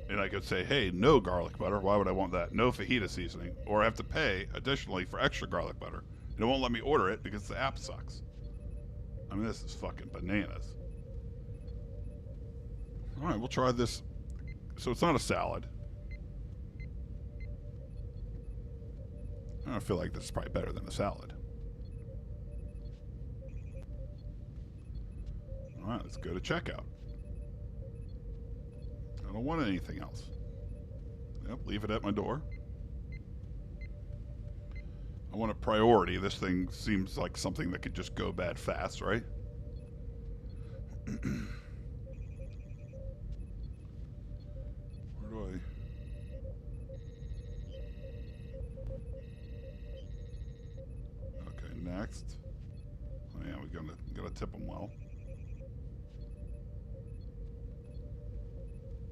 S1: And I could say, hey, no garlic butter. Why would I want that? No fajita seasoning. Or I have to pay, additionally, for extra garlic butter. And it won't let me order it because the app sucks. I mean, this is fucking bananas. All right, we'll try this. So it's not a salad. I feel like this is probably better than a salad. All right, let's go to checkout. I don't want anything else. Yep, leave it at my door. I want a priority. This thing seems like something that could just go bad fast, right? Where do I... Okay, next. Oh yeah, we gotta tip them well.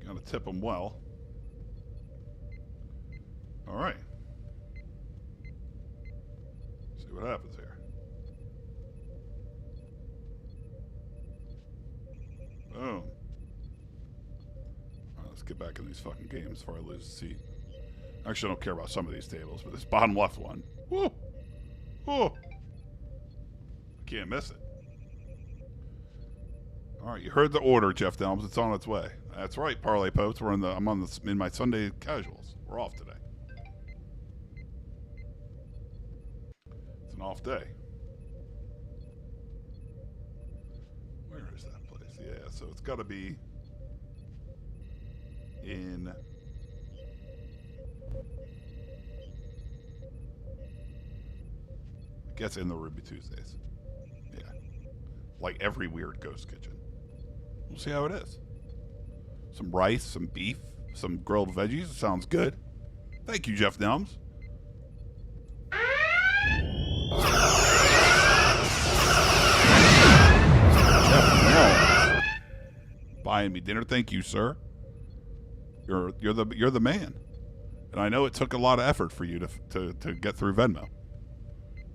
S1: Gotta tip them well. All right. See what happens here. Boom. All right, let's get back in these fucking games before I lose the seat. Actually, I don't care about some of these tables, but this bottom left one. Woo! Woo! I can't miss it. All right, you heard the order, Jeff Delms. It's on its way. That's right, Parlay Popes. I'm in my Sunday casuals. We're off today. It's an off day. Where is that place? Yeah, so it's got to be in. I guess in the Ruby Tuesdays. Yeah, like every weird ghost kitchen. We'll see how it is. Some rice, some beef, some grilled veggies. Sounds good. Thank you, Jeff Delms. Jeff Delms buying me dinner. Thank you, sir. You're the man. And I know it took a lot of effort for you to get through Venmo.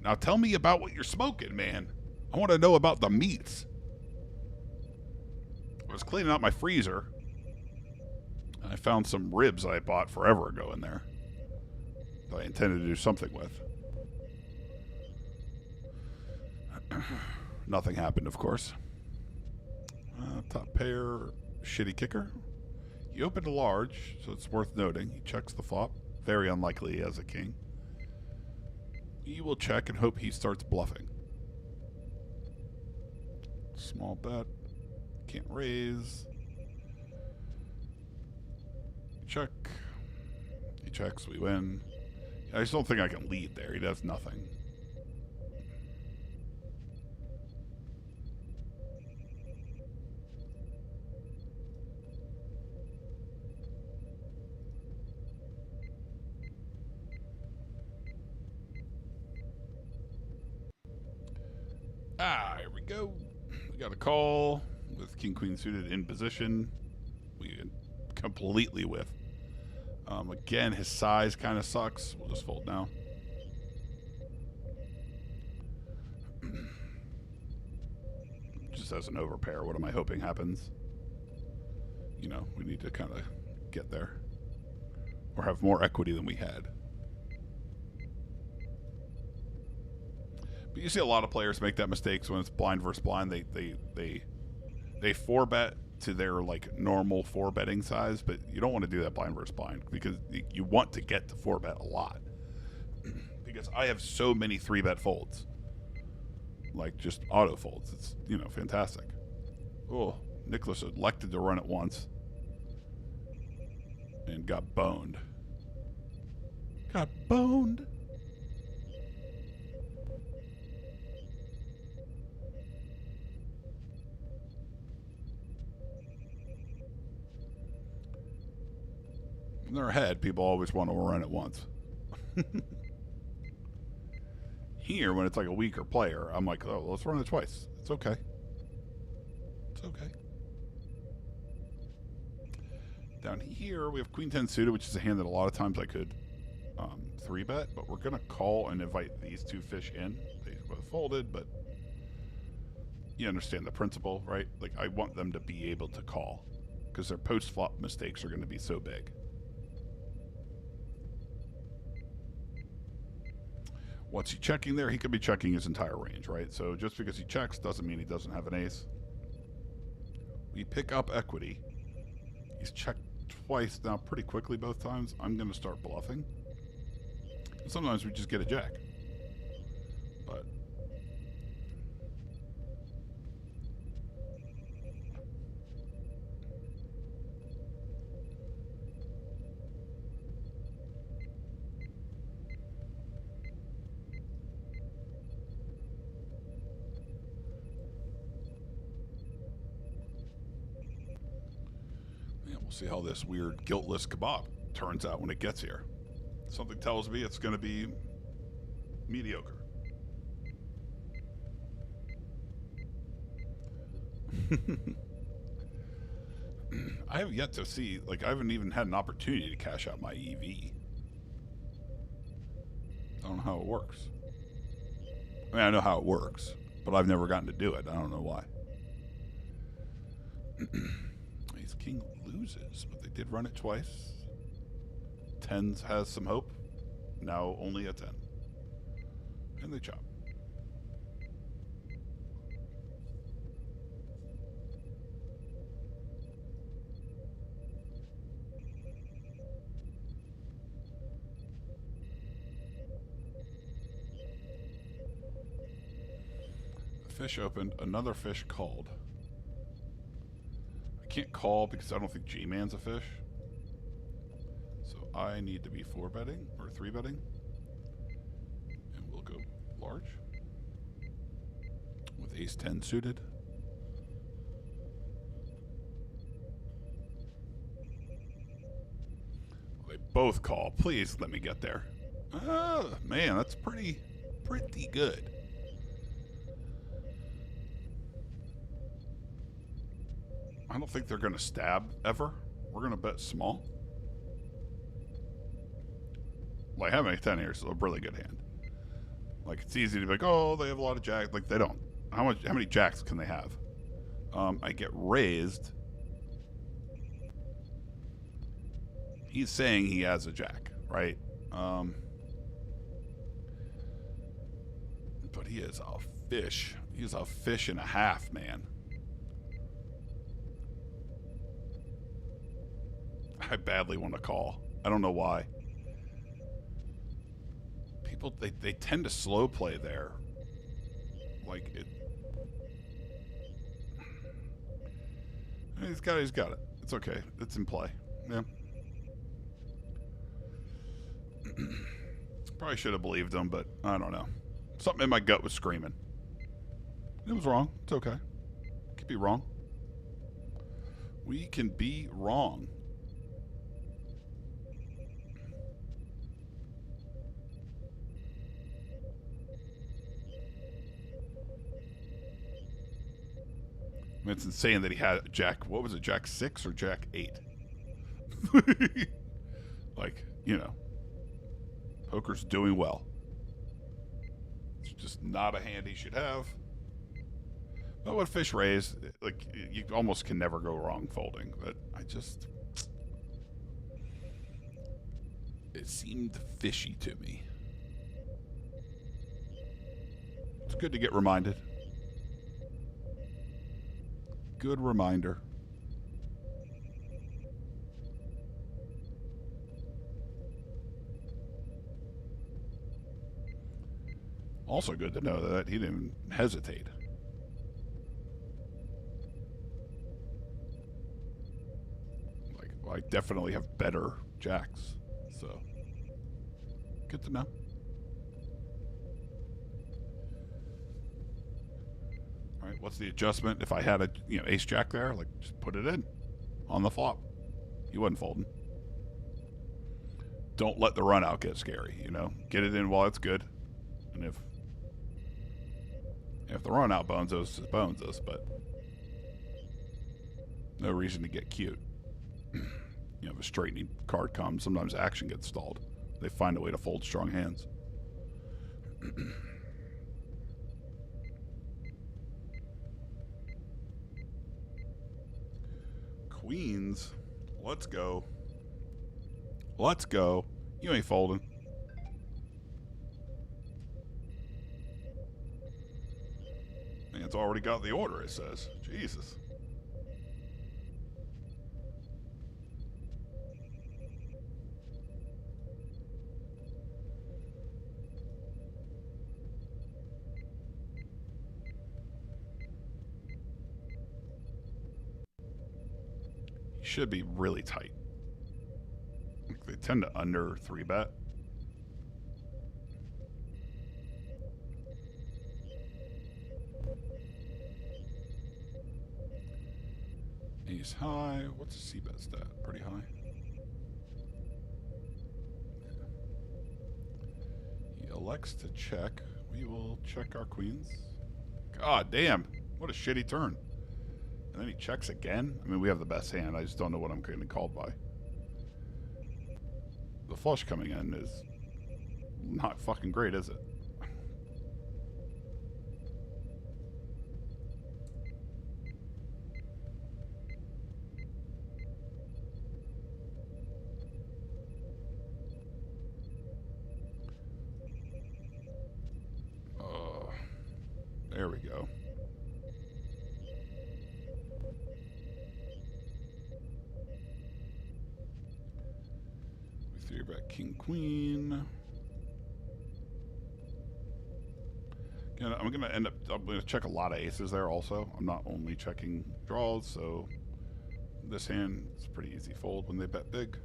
S1: Now tell me about what you're smoking, man. I want to know about the meats. I was cleaning out my freezer, and I found some ribs I bought forever ago in there that I intended to do something with. Nothing happened, of course. Top pair, shitty kicker. He opened a large, so it's worth noting. He checks the flop. Very unlikely he has a king. He will check and hope he starts bluffing. Small bet. Can't raise. Check. He checks, we win. I just don't think I can lead there. He does nothing. Here we go. We got a call with King Queen suited in position. We completely whiff. Again, his size kind of sucks. We'll just fold now. Just as an overpair, what am I hoping happens? You know, we need to kind of get there. Or have more equity than we had. But you see a lot of players make that mistake when it's blind versus blind. They 4-bet to their like normal 4-betting size, but you don't want to do that blind versus blind because you want to get to 4-bet a lot. Because I have so many 3-bet folds, like just auto folds. It's, you know, fantastic. Oh, Nicholas elected to run it once and got boned. Got boned. In their head, people always want to run it once. Here, when it's like a weaker player, I'm like, oh, let's run it twice. It's okay. It's okay. Down here, we have Queen 10 suited, which is a hand that a lot of times I could 3-bet, but we're going to call and invite these two fish in. They both folded, but you understand the principle, right? Like, I want them to be able to call because their post-flop mistakes are going to be so big. What's he checking there? He could be checking his entire range, right? So just because he checks doesn't mean he doesn't have an ace. We pick up equity. He's checked twice now pretty quickly both times. I'm going to start bluffing. And sometimes we just get a jack. But we'll see how this weird guiltless kebab turns out when it gets here. Something tells me it's going to be mediocre. I have yet to see, like, I haven't even had an opportunity to cash out my EV. I don't know how it works. I mean, I know how it works, but I've never gotten to do it. I don't know why. Ace King loses, but they did run it twice. Tens has some hope. Now only a 10. And they chop. Fish opened. Another fish called. I can't call because I don't think G-Man's a fish. So I need to be 4-betting or 3-betting. And we'll go large. With ace-10 suited. They both call. Please let me get there. Man, that's pretty good. I don't think they're going to stab ever. We're going to bet small. Like, having a 10 here is a really good hand. Like, it's easy to be like, oh, they have a lot of jacks. Like, they don't. How many jacks can they have? I get raised. He's saying he has a jack, right? But he is a fish. He's a fish and a half, man. I badly want to call. I don't know why. People, they tend to slow play there. Like, it... He's got it. It's okay. It's in play. Yeah. Probably should have believed him, but I don't know. Something in my gut was screaming. It was wrong. It's okay. Could be wrong. We can be wrong. I mean, it's insane that he had Jack, what was it, Jack 6 or Jack 8? Like, you know, poker's doing well. It's just not a hand he should have. But with fish raise, like, you almost can never go wrong folding. But I just... It seemed fishy to me. It's good to get reminded. Good reminder. Also good to know that he didn't hesitate. Like, well, I definitely have better jacks, so good to know. All right, what's the adjustment? If I had a ace jack there, like, just put it in on the flop. He wasn't folding. Don't let the run out get scary. Get it in while it's good, and if the run out bones us, it bones us, but no reason to get cute. If a straightening card comes, sometimes action gets stalled. They find a way to fold strong hands. Queens, let's go. Let's go. You ain't folding. Man's already got the order, it says. Jesus. Should be really tight. They tend to under 3-bet. Ace high. What's a C-bet stat? Pretty high. He elects to check. We will check our queens. God damn. What a shitty turn. And then he checks again? I mean, we have the best hand. I just don't know what I'm getting called by. The flush coming in is not fucking great, is it? There we go. King, queen. I'm gonna check a lot of aces there also. I'm not only checking draws, so this hand is pretty easy fold when they bet big.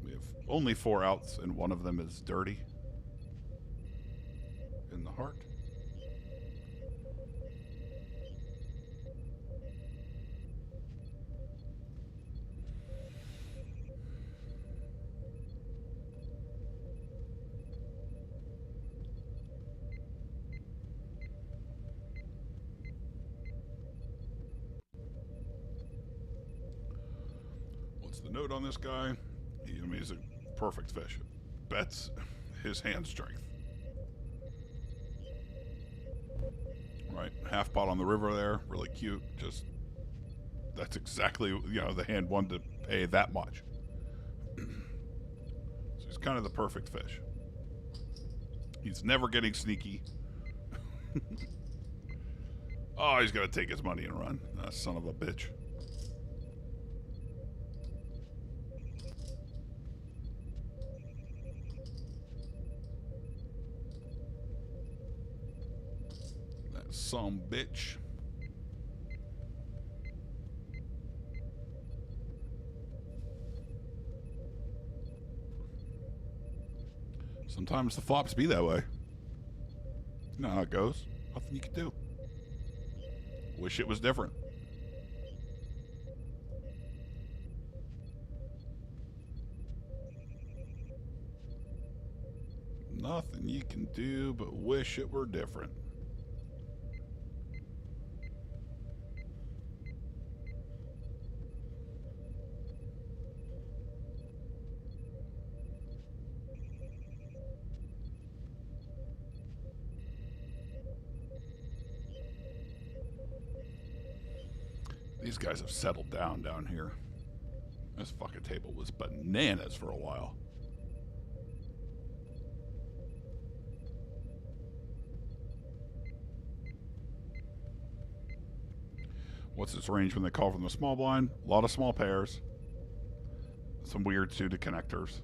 S1: We have only 4 outs, and one of them is dirty in the heart. What's the note on this guy? He's a perfect fish. Bets his hand strength. Right, half pot on the river there, really cute. Just that's exactly the hand wanted to pay that much. So he's kind of the perfect fish. He's never getting sneaky. Oh, he's gonna take his money and run. That son of a bitch. Some bitch. Sometimes the flops be that way. You know how it goes. Nothing you can do. Wish it was different. Nothing you can do but wish it were different. These guys have settled down here. This fucking table was bananas for a while. What's its range when they call from the small blind? A lot of small pairs. Some weird suited connectors.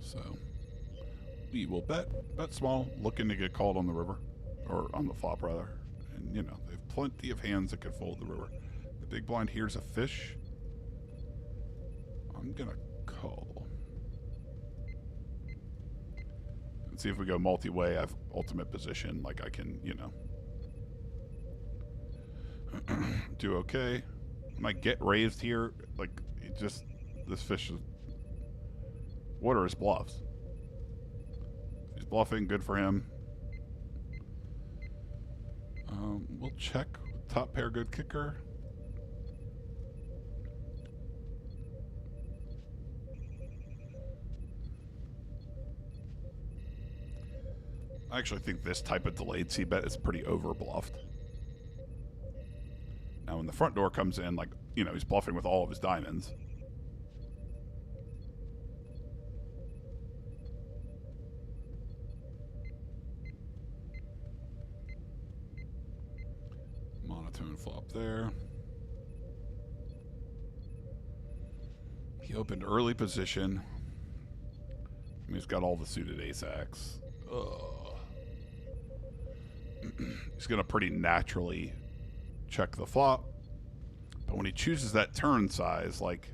S1: So we will bet small, looking to get called on the river. Or on the flop, rather. And, they have plenty of hands that could fold the river. The big blind here's a fish. I'm going to call. And see if we go multi-way. I have ultimate position. Like, I can, do okay. I might get raised here. Like, this fish is... What are his bluffs? If he's bluffing, good for him. We'll check. Top pair, good kicker. I actually think this type of delayed c-bet is pretty over-bluffed. Now, when the front door comes in, like, he's bluffing with all of his diamonds. Monotone flop there. He opened early position. He's got all the suited ace-X. He's going to pretty naturally check the flop. But when he chooses that turn size, like...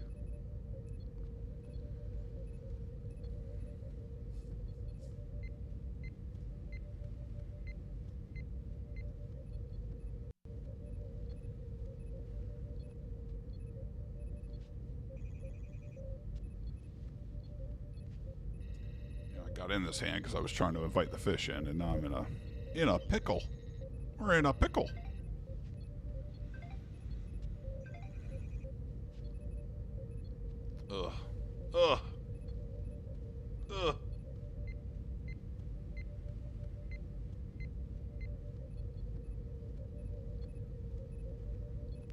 S1: got in this hand because I was trying to invite the fish in, and now I'm in a pickle. We're in a pickle. Ugh. Ugh. Ugh.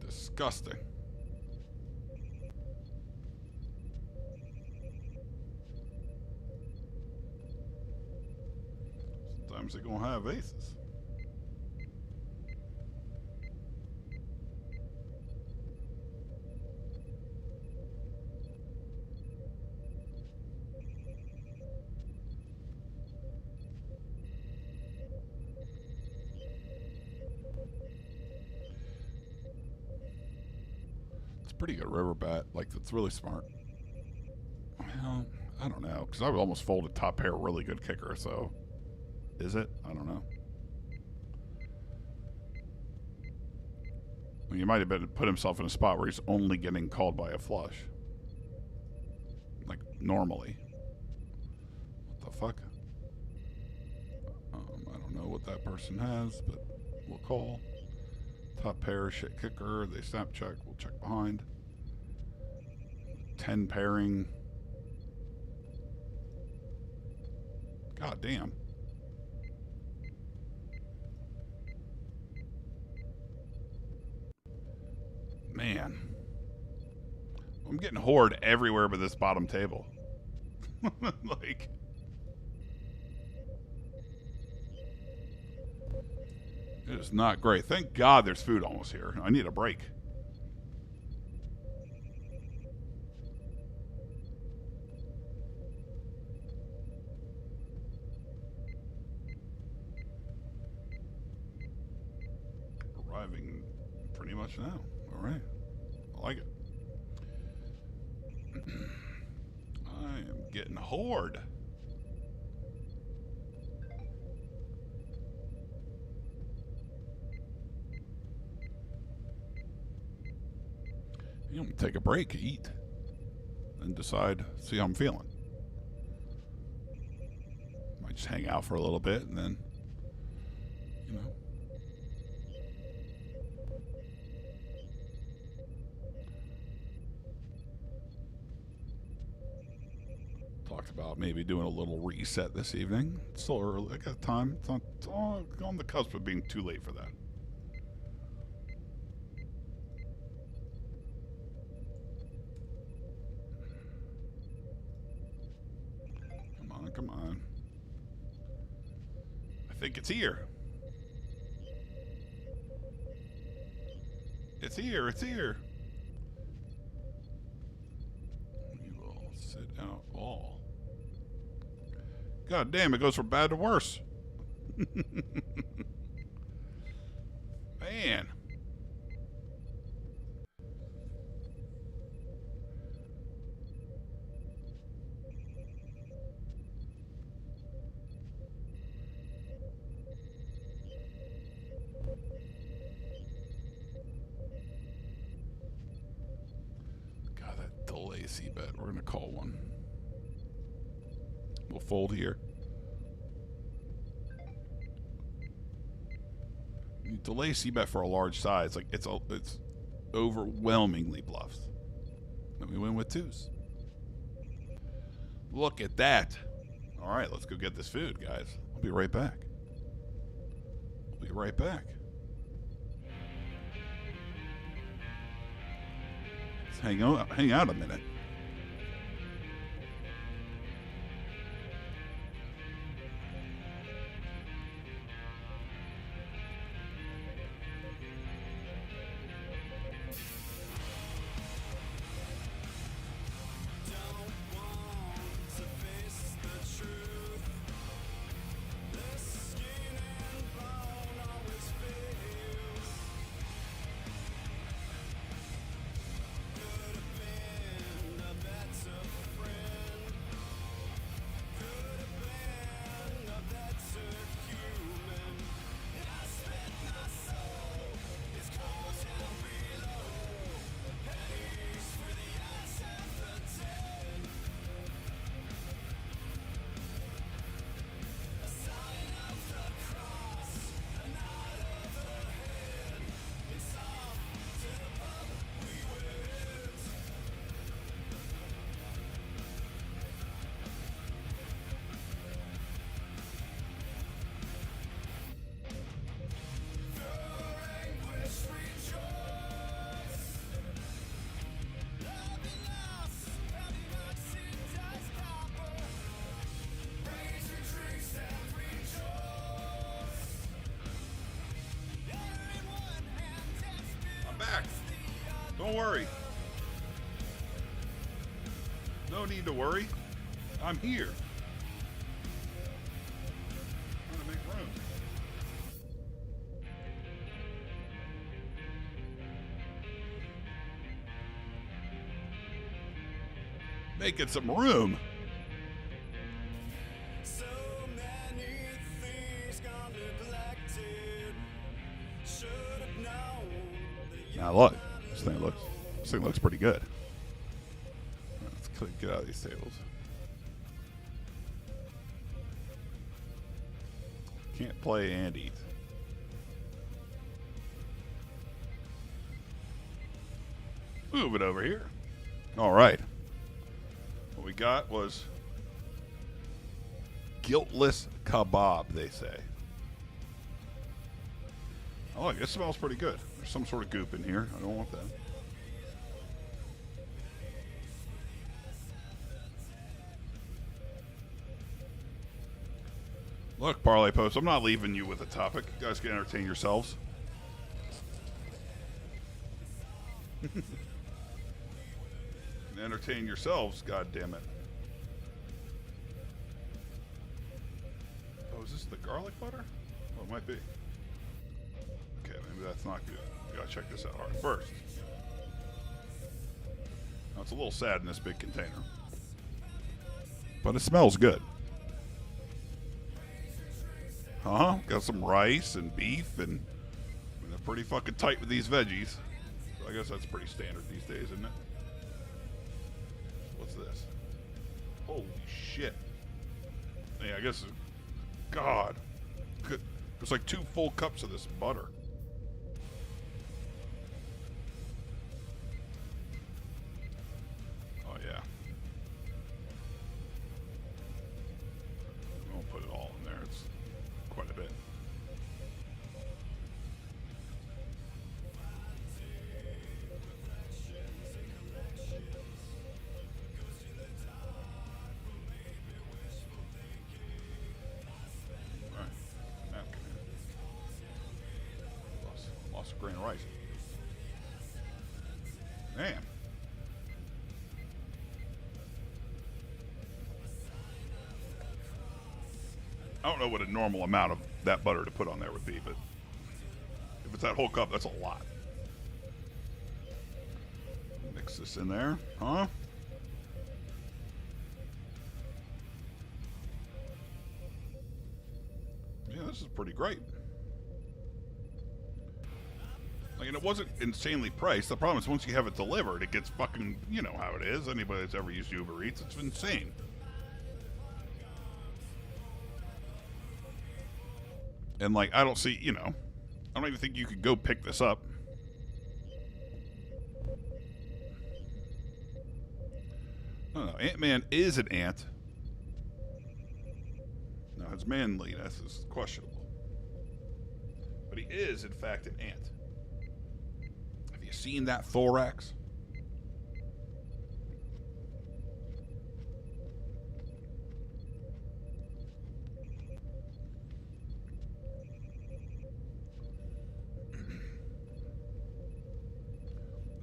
S1: Disgusting. Sometimes they're gonna have aces. pretty good river bat. Like, that's really smart. Well, I don't know, because I would almost fold a top pair really good kicker, so... Is it? I don't know. Well, he might have put himself in a spot where he's only getting called by a flush. Like, normally. What the fuck? I don't know what that person has, but we'll call. Top pair, shit kicker. They snap check. We'll check behind. 10 pairing. God damn. Man. I'm getting horde everywhere but this bottom table. Like... It is not great. Thank God there's food almost here. I need a break. Arriving pretty much now. All right. I like it. I am getting horde. You know, take a break, eat, and decide, see how I'm feeling. Might just hang out for a little bit and then, you know. Talked about maybe doing a little reset this evening. It's still early. I got time. It's not on the cusp of being too late for that. Come on. I think it's here. It's here. It's here. We will sit out all. God damn, it goes from bad to worse. Man. C-bet. We're going to call one. We'll fold here. You delay C-bet for a large size. Like, it's overwhelmingly bluffs. And we win with twos. Look at that. All right, let's go get this food, guys. I'll be right back. I'll be right back. Let's hang out a minute. Don't worry. No need to worry. I'm here. I'm trying to make room. Making some room.
S2: So many things gone neglected. Should've known that you
S1: Now look, this thing looks pretty good. Let's get out of these tables. Can't play and eat. Move it over here. All right. What we got was guiltless kebab, they say. Oh, look, this smells pretty good. There's some sort of goop in here. I don't want that. Look, Parlay Post, I'm not leaving you with a topic. You guys can entertain yourselves. Entertain yourselves, God damn it. Oh, is this the garlic butter? Oh, it might be. Okay, maybe that's not good. We gotta check this out hard first. Now, it's a little sad in this big container, but it smells good. Got some rice and beef, and they're pretty fucking tight with these veggies. So I guess that's pretty standard these days, isn't it? What's this? Holy shit. Yeah, I guess, God. There's like 2 full cups of this butter. Oh, yeah. We won't put it all in there. It's quite a bit. Lost a grain of rice. Damn. I don't know what a normal amount of that butter to put on there would be, but if it's that whole cup, that's a lot. Mix this in there, huh? Yeah, this is pretty great. Like, and it wasn't insanely priced. The problem is once you have it delivered, it gets fucking, you know how it is. Anybody that's ever used Uber Eats, it's insane. And, like, I don't see, you know, I don't even think you could go pick this up. I don't know. Ant-Man is an ant. Now, his manliness is questionable. But he is, in fact, an ant. Have you seen that thorax?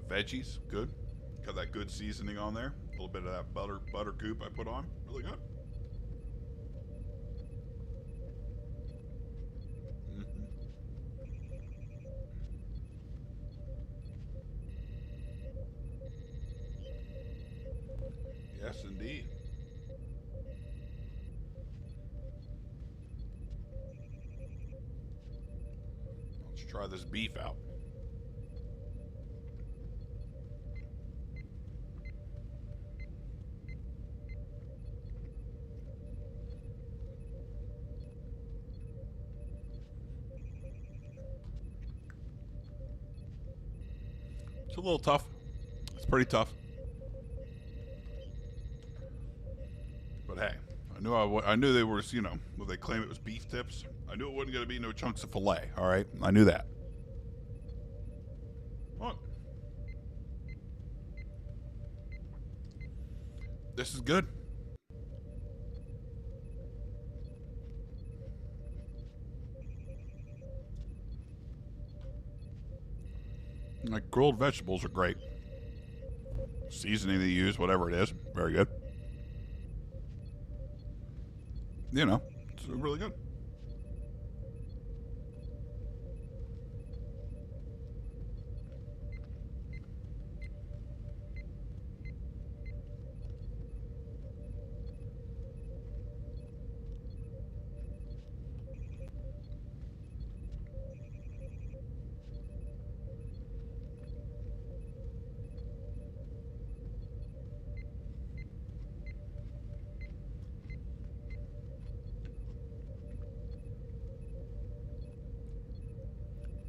S1: Veggies, good. Got that good seasoning on there. A little bit of that butter goop I put on. Really good. Yes, indeed. Let's try this beef out. It's a little tough. It's pretty tough. But hey, I knew they were, you know, well, they claim it was beef tips. I knew it wasn't going to be no chunks of filet. All right, I knew that. What? This is good. Like, grilled vegetables are great. Seasoning they use, whatever it is, very good. You know, it's really good.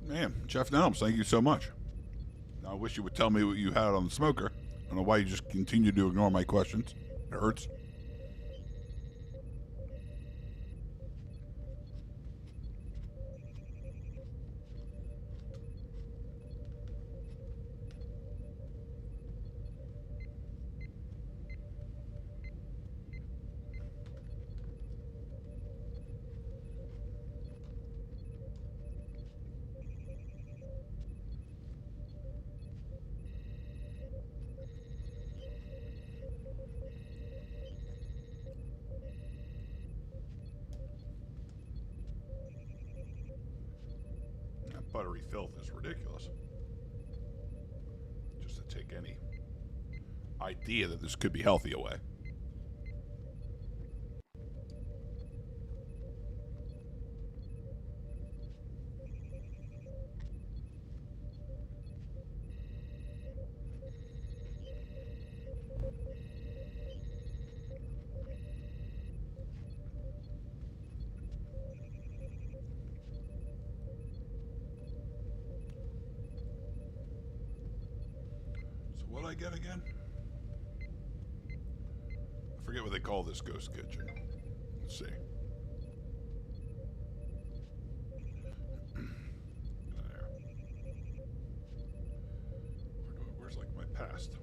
S1: Man, Jeff Nelms, thank you so much. I wish you would tell me what you had on the smoker. I don't know why you just continue to ignore my questions. It hurts. That buttery filth is ridiculous. Just to take any idea that this could be healthy away. What I get again? I forget what they call this ghost kitchen. Let's see. There. Where's like my past?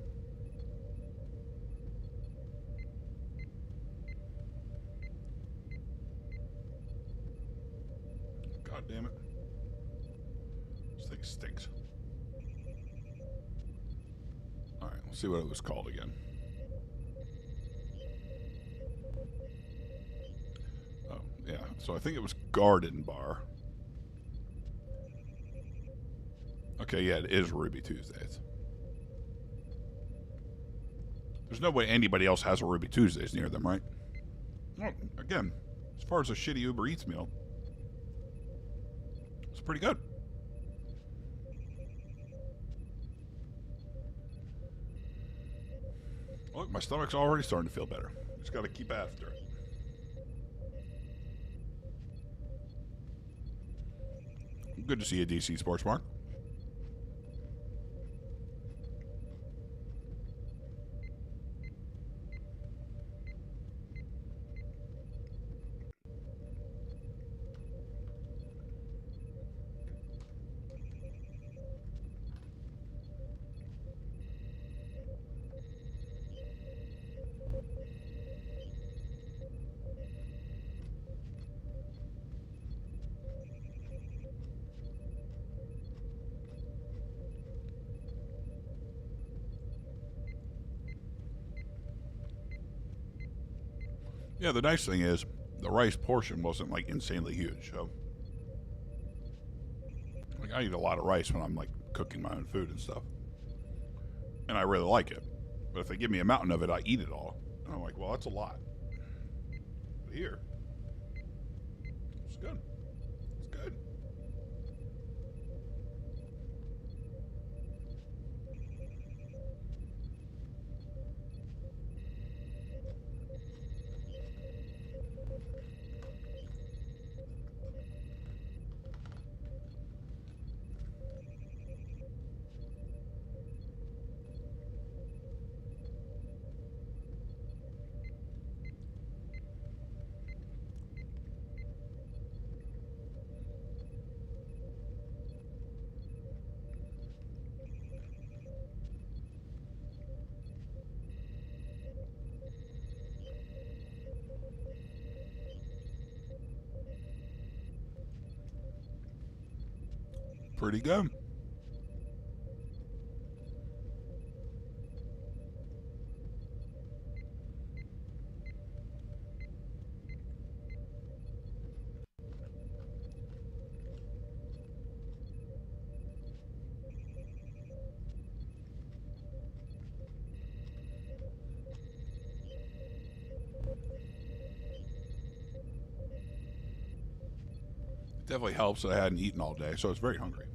S1: God damn it. This thing stinks. Alright, let's see what it was called again. Oh, yeah. So I think it was Garden Bar. Okay, yeah, it is Ruby Tuesdays. There's no way anybody else has a Ruby Tuesdays near them, right? Well, again, as far as a shitty Uber Eats meal, it's pretty good. Look, my stomach's already starting to feel better. Just got to keep after it. Good to see you, DC Sports Mark. Yeah, the nice thing is the rice portion wasn't like insanely huge. So, like, I eat a lot of rice when I'm like cooking my own food and stuff, and I really like it. But if they give me a mountain of it, I eat it all. And I'm like, well, that's a lot. But here, it's good. It's good. Pretty good. It definitely helps that I hadn't eaten all day, so I was very hungry.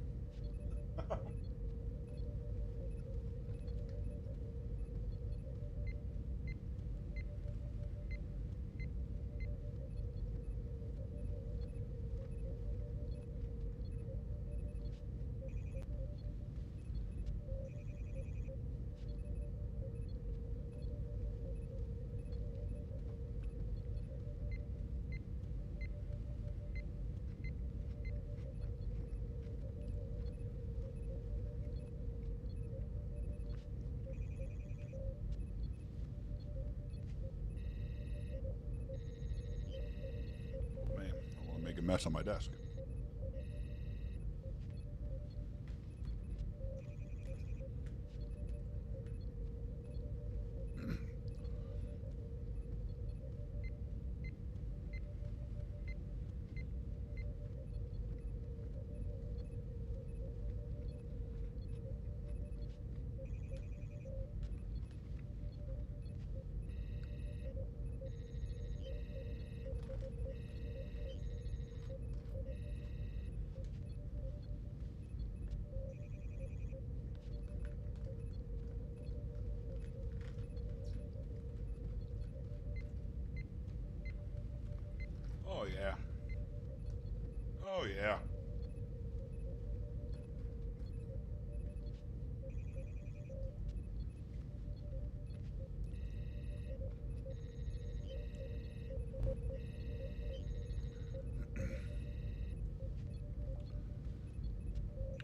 S1: mess on my desk. Oh, yeah. Oh, yeah.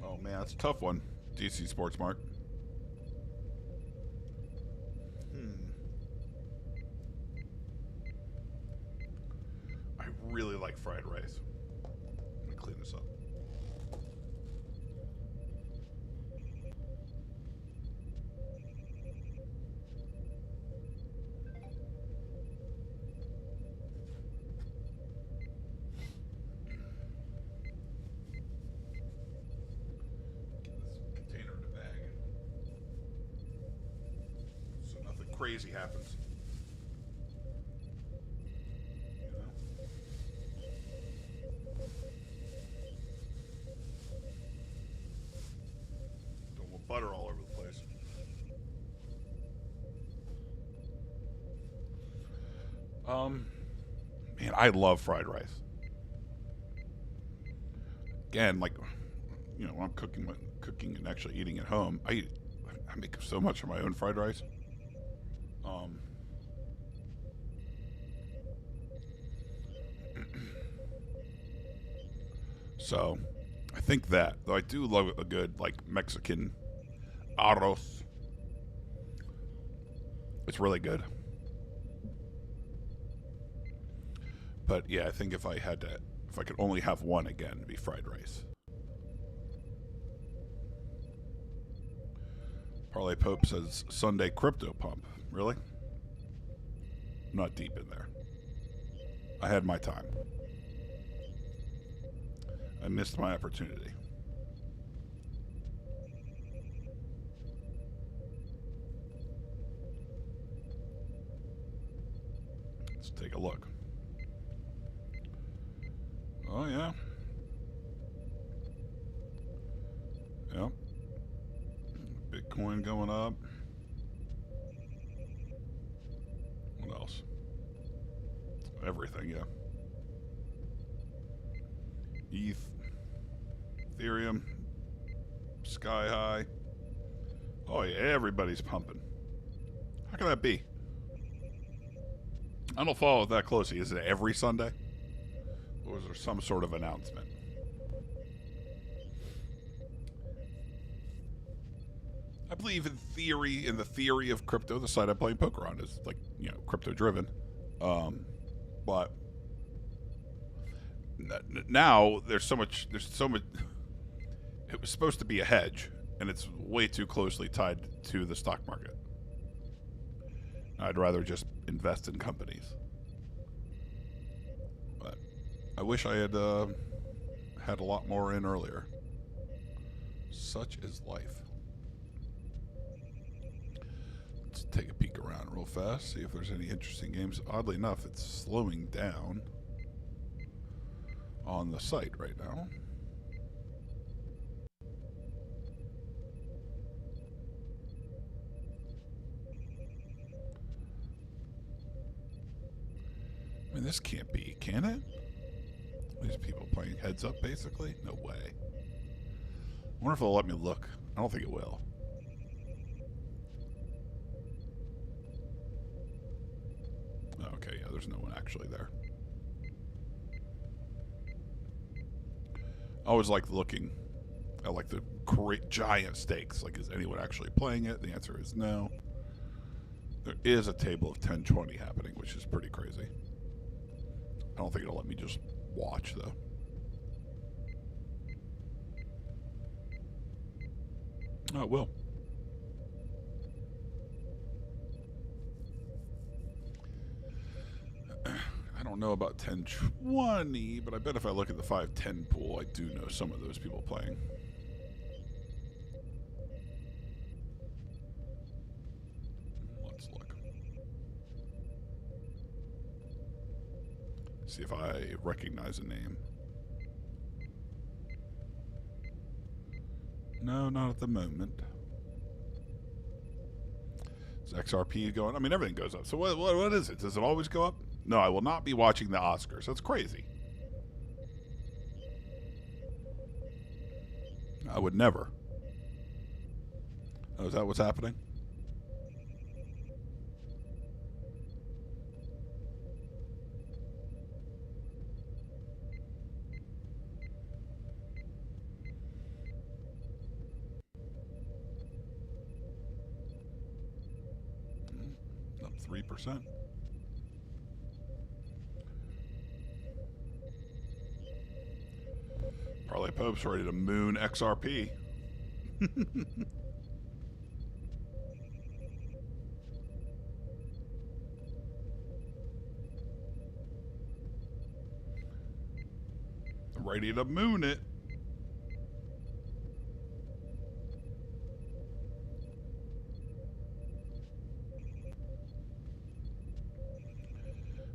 S1: Oh, man, that's a tough one. DC Sports Mart. I really like fried rice. Let me clean this up. Crazy happens. You know? Don't want butter all over the place. Man, I love fried rice. Again, like, you know, when I'm cooking and actually eating at home, I make so much of my own fried rice. So, I think that, though I do love a good, like, Mexican arroz. It's really good. But, yeah, I think if I could only have one again, it'd be fried rice. Parlay Pope says, Sunday crypto pump. Really? I'm not deep in there. I had my time. I missed my opportunity. Let's take a look. Oh, yeah. Yep. Bitcoin going up. What else? Everything, yeah. Ethereum, sky high. Oh yeah, everybody's pumping. How can that be? I don't follow it that closely. Is it every Sunday? Or is there some sort of announcement? I believe in the theory of crypto, the site I'm playing poker on is like, you know, crypto driven. But now there's so much. It was supposed to be a hedge, and it's way too closely tied to the stock market. I'd rather just invest in companies. But I wish I had had a lot more in earlier. Such is life. Let's take a peek around real fast, see if there's any interesting games. Oddly enough, it's slowing down on the site right now. I mean, this can't be, can it? These people playing heads up, basically? No way. I wonder if they'll let me look. I don't think it will. Okay, yeah, there's no one actually there. I always like looking at like the great giant stakes. Like, is anyone actually playing it? The answer is no. There is a table of 10-20 happening, which is pretty crazy. I don't think it'll let me just watch, though. Oh, it will. I don't know about 1020, but I bet if I look at the 510 pool, I do know some of those people playing. Let's look. See if I recognize a name. No, not at the moment. Is XRP going? I mean, everything goes up. So what is it? Does it always go up? No, I will not be watching the Oscars. That's crazy. I would never. Oh, is that what's happening? Up 3%. Parlay Pope's ready to moon XRP. Ready to moon it.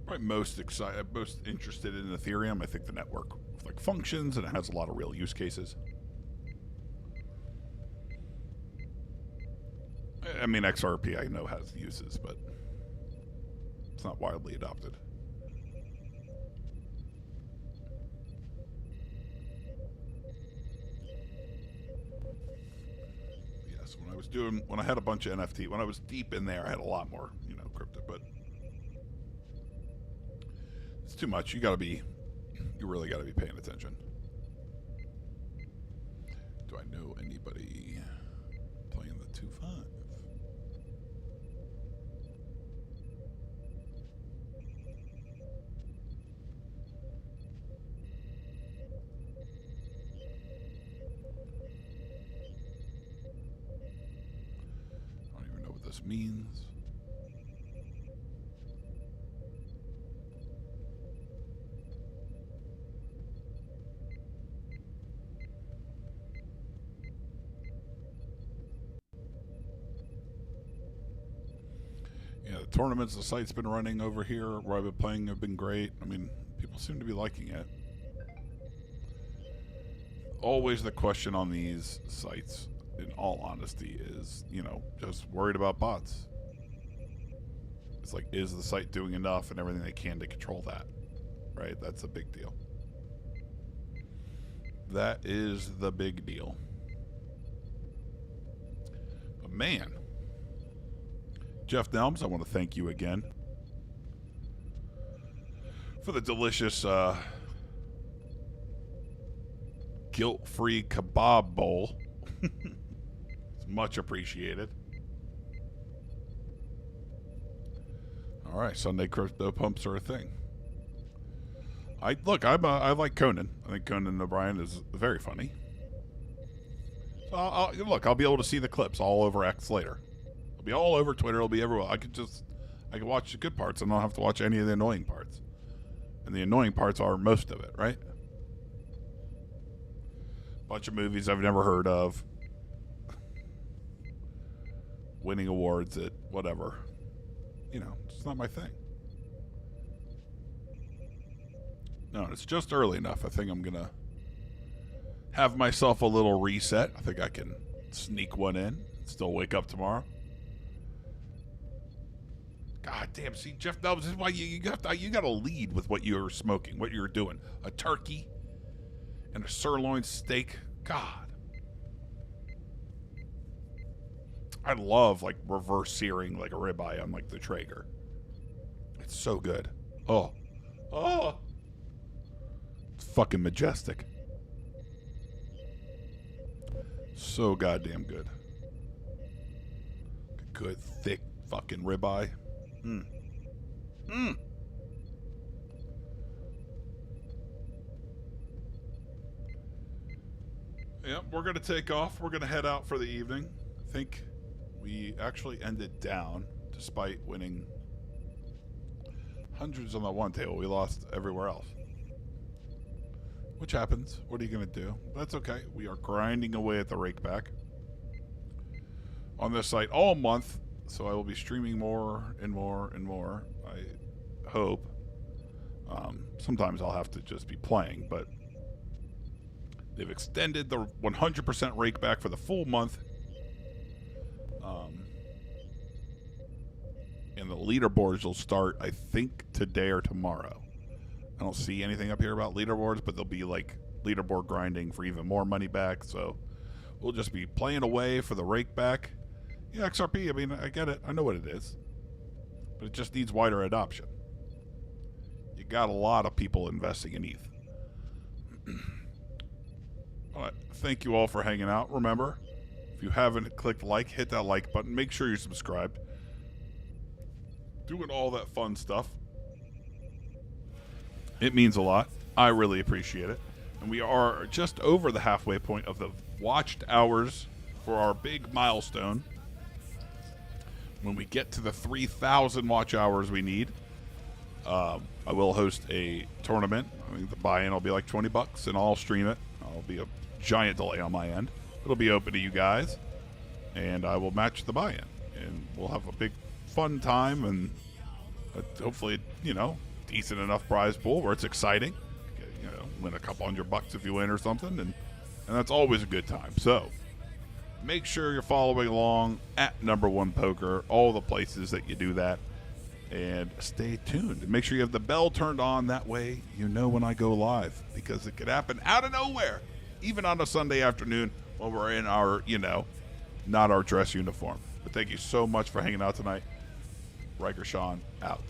S1: Probably most excited, most interested in Ethereum. I think the network like functions and it has a lot of real use cases. I mean, XRP I know has uses, but it's not widely adopted. Yes, when I had a bunch of NFT, when I was deep in there, I had a lot more, crypto, but it's too much. You really got to be paying attention. Do I know anybody playing the 2.5? I don't even know what this means. Yeah, the tournaments the site's been running over here where I've been playing have been great. I mean, people seem to be liking it. Always the question on these sites, in all honesty, is, just worried about bots. It's like, is the site doing enough and everything they can to control that? Right? That's a big deal. That is the big deal. But man, Jeff Nelms, I want to thank you again for the delicious guilt-free kebab bowl. It's much appreciated. All right, Sunday crypto pumps are a thing. I like Conan. I think Conan O'Brien is very funny. So I'll be able to see the clips all over X later. It'll be all over Twitter. It'll be everywhere. I can watch the good parts and I don't have to watch any of the annoying parts. And the annoying parts are most of it, right? Bunch of movies I've never heard of. Winning awards at whatever. It's not my thing. No, it's just early enough. I think I'm going to have myself a little reset. I think I can sneak one in. Still wake up tomorrow. God damn, see, Jeff, this is why you got to lead with what you're smoking, what you're doing. A turkey and a sirloin steak. God. I love, reverse searing, a ribeye on, the Traeger. It's so good. Oh. It's fucking majestic. So goddamn good. Good, thick fucking ribeye. Yep, we're going to take off. We're going to head out for the evening. I think we actually ended down despite winning hundreds on the one table. We lost everywhere else, which happens. What are you going to do? That's okay. We are grinding away at the rakeback on this site all month, so I will be streaming more and more and more, I hope. Sometimes I'll have to just be playing, but they've extended the 100% rakeback for the full month. And the leaderboards will start, I think, today or tomorrow. I don't see anything up here about leaderboards, but there'll be like leaderboard grinding for even more money back. So we'll just be playing away for the rakeback. Yeah, XRP, I mean, I get it. I know what it is. But it just needs wider adoption. You got a lot of people investing in ETH. All right, thank you all for hanging out. Remember, if you haven't clicked like, hit that like button. Make sure you're subscribed. Doing all that fun stuff. It means a lot. I really appreciate it. And we are just over the halfway point of the watched hours for our big milestone. When we get to the 3,000 watch hours we need, I will host a tournament. I think the buy-in will be like $20, and I'll stream it. I'll be a giant delay on my end. It'll be open to you guys, and I will match the buy-in, and we'll have a big fun time, and hopefully, decent enough prize pool where it's exciting. Win a couple $100 if you win or something, and that's always a good time. So make sure you're following along at Number One Poker, all the places that you do that, and stay tuned. And make sure you have the bell turned on. That way you know when I go live, because it could happen out of nowhere, even on a Sunday afternoon when we're in our, not our dress uniform. But thank you so much for hanging out tonight. Riker Sean, out.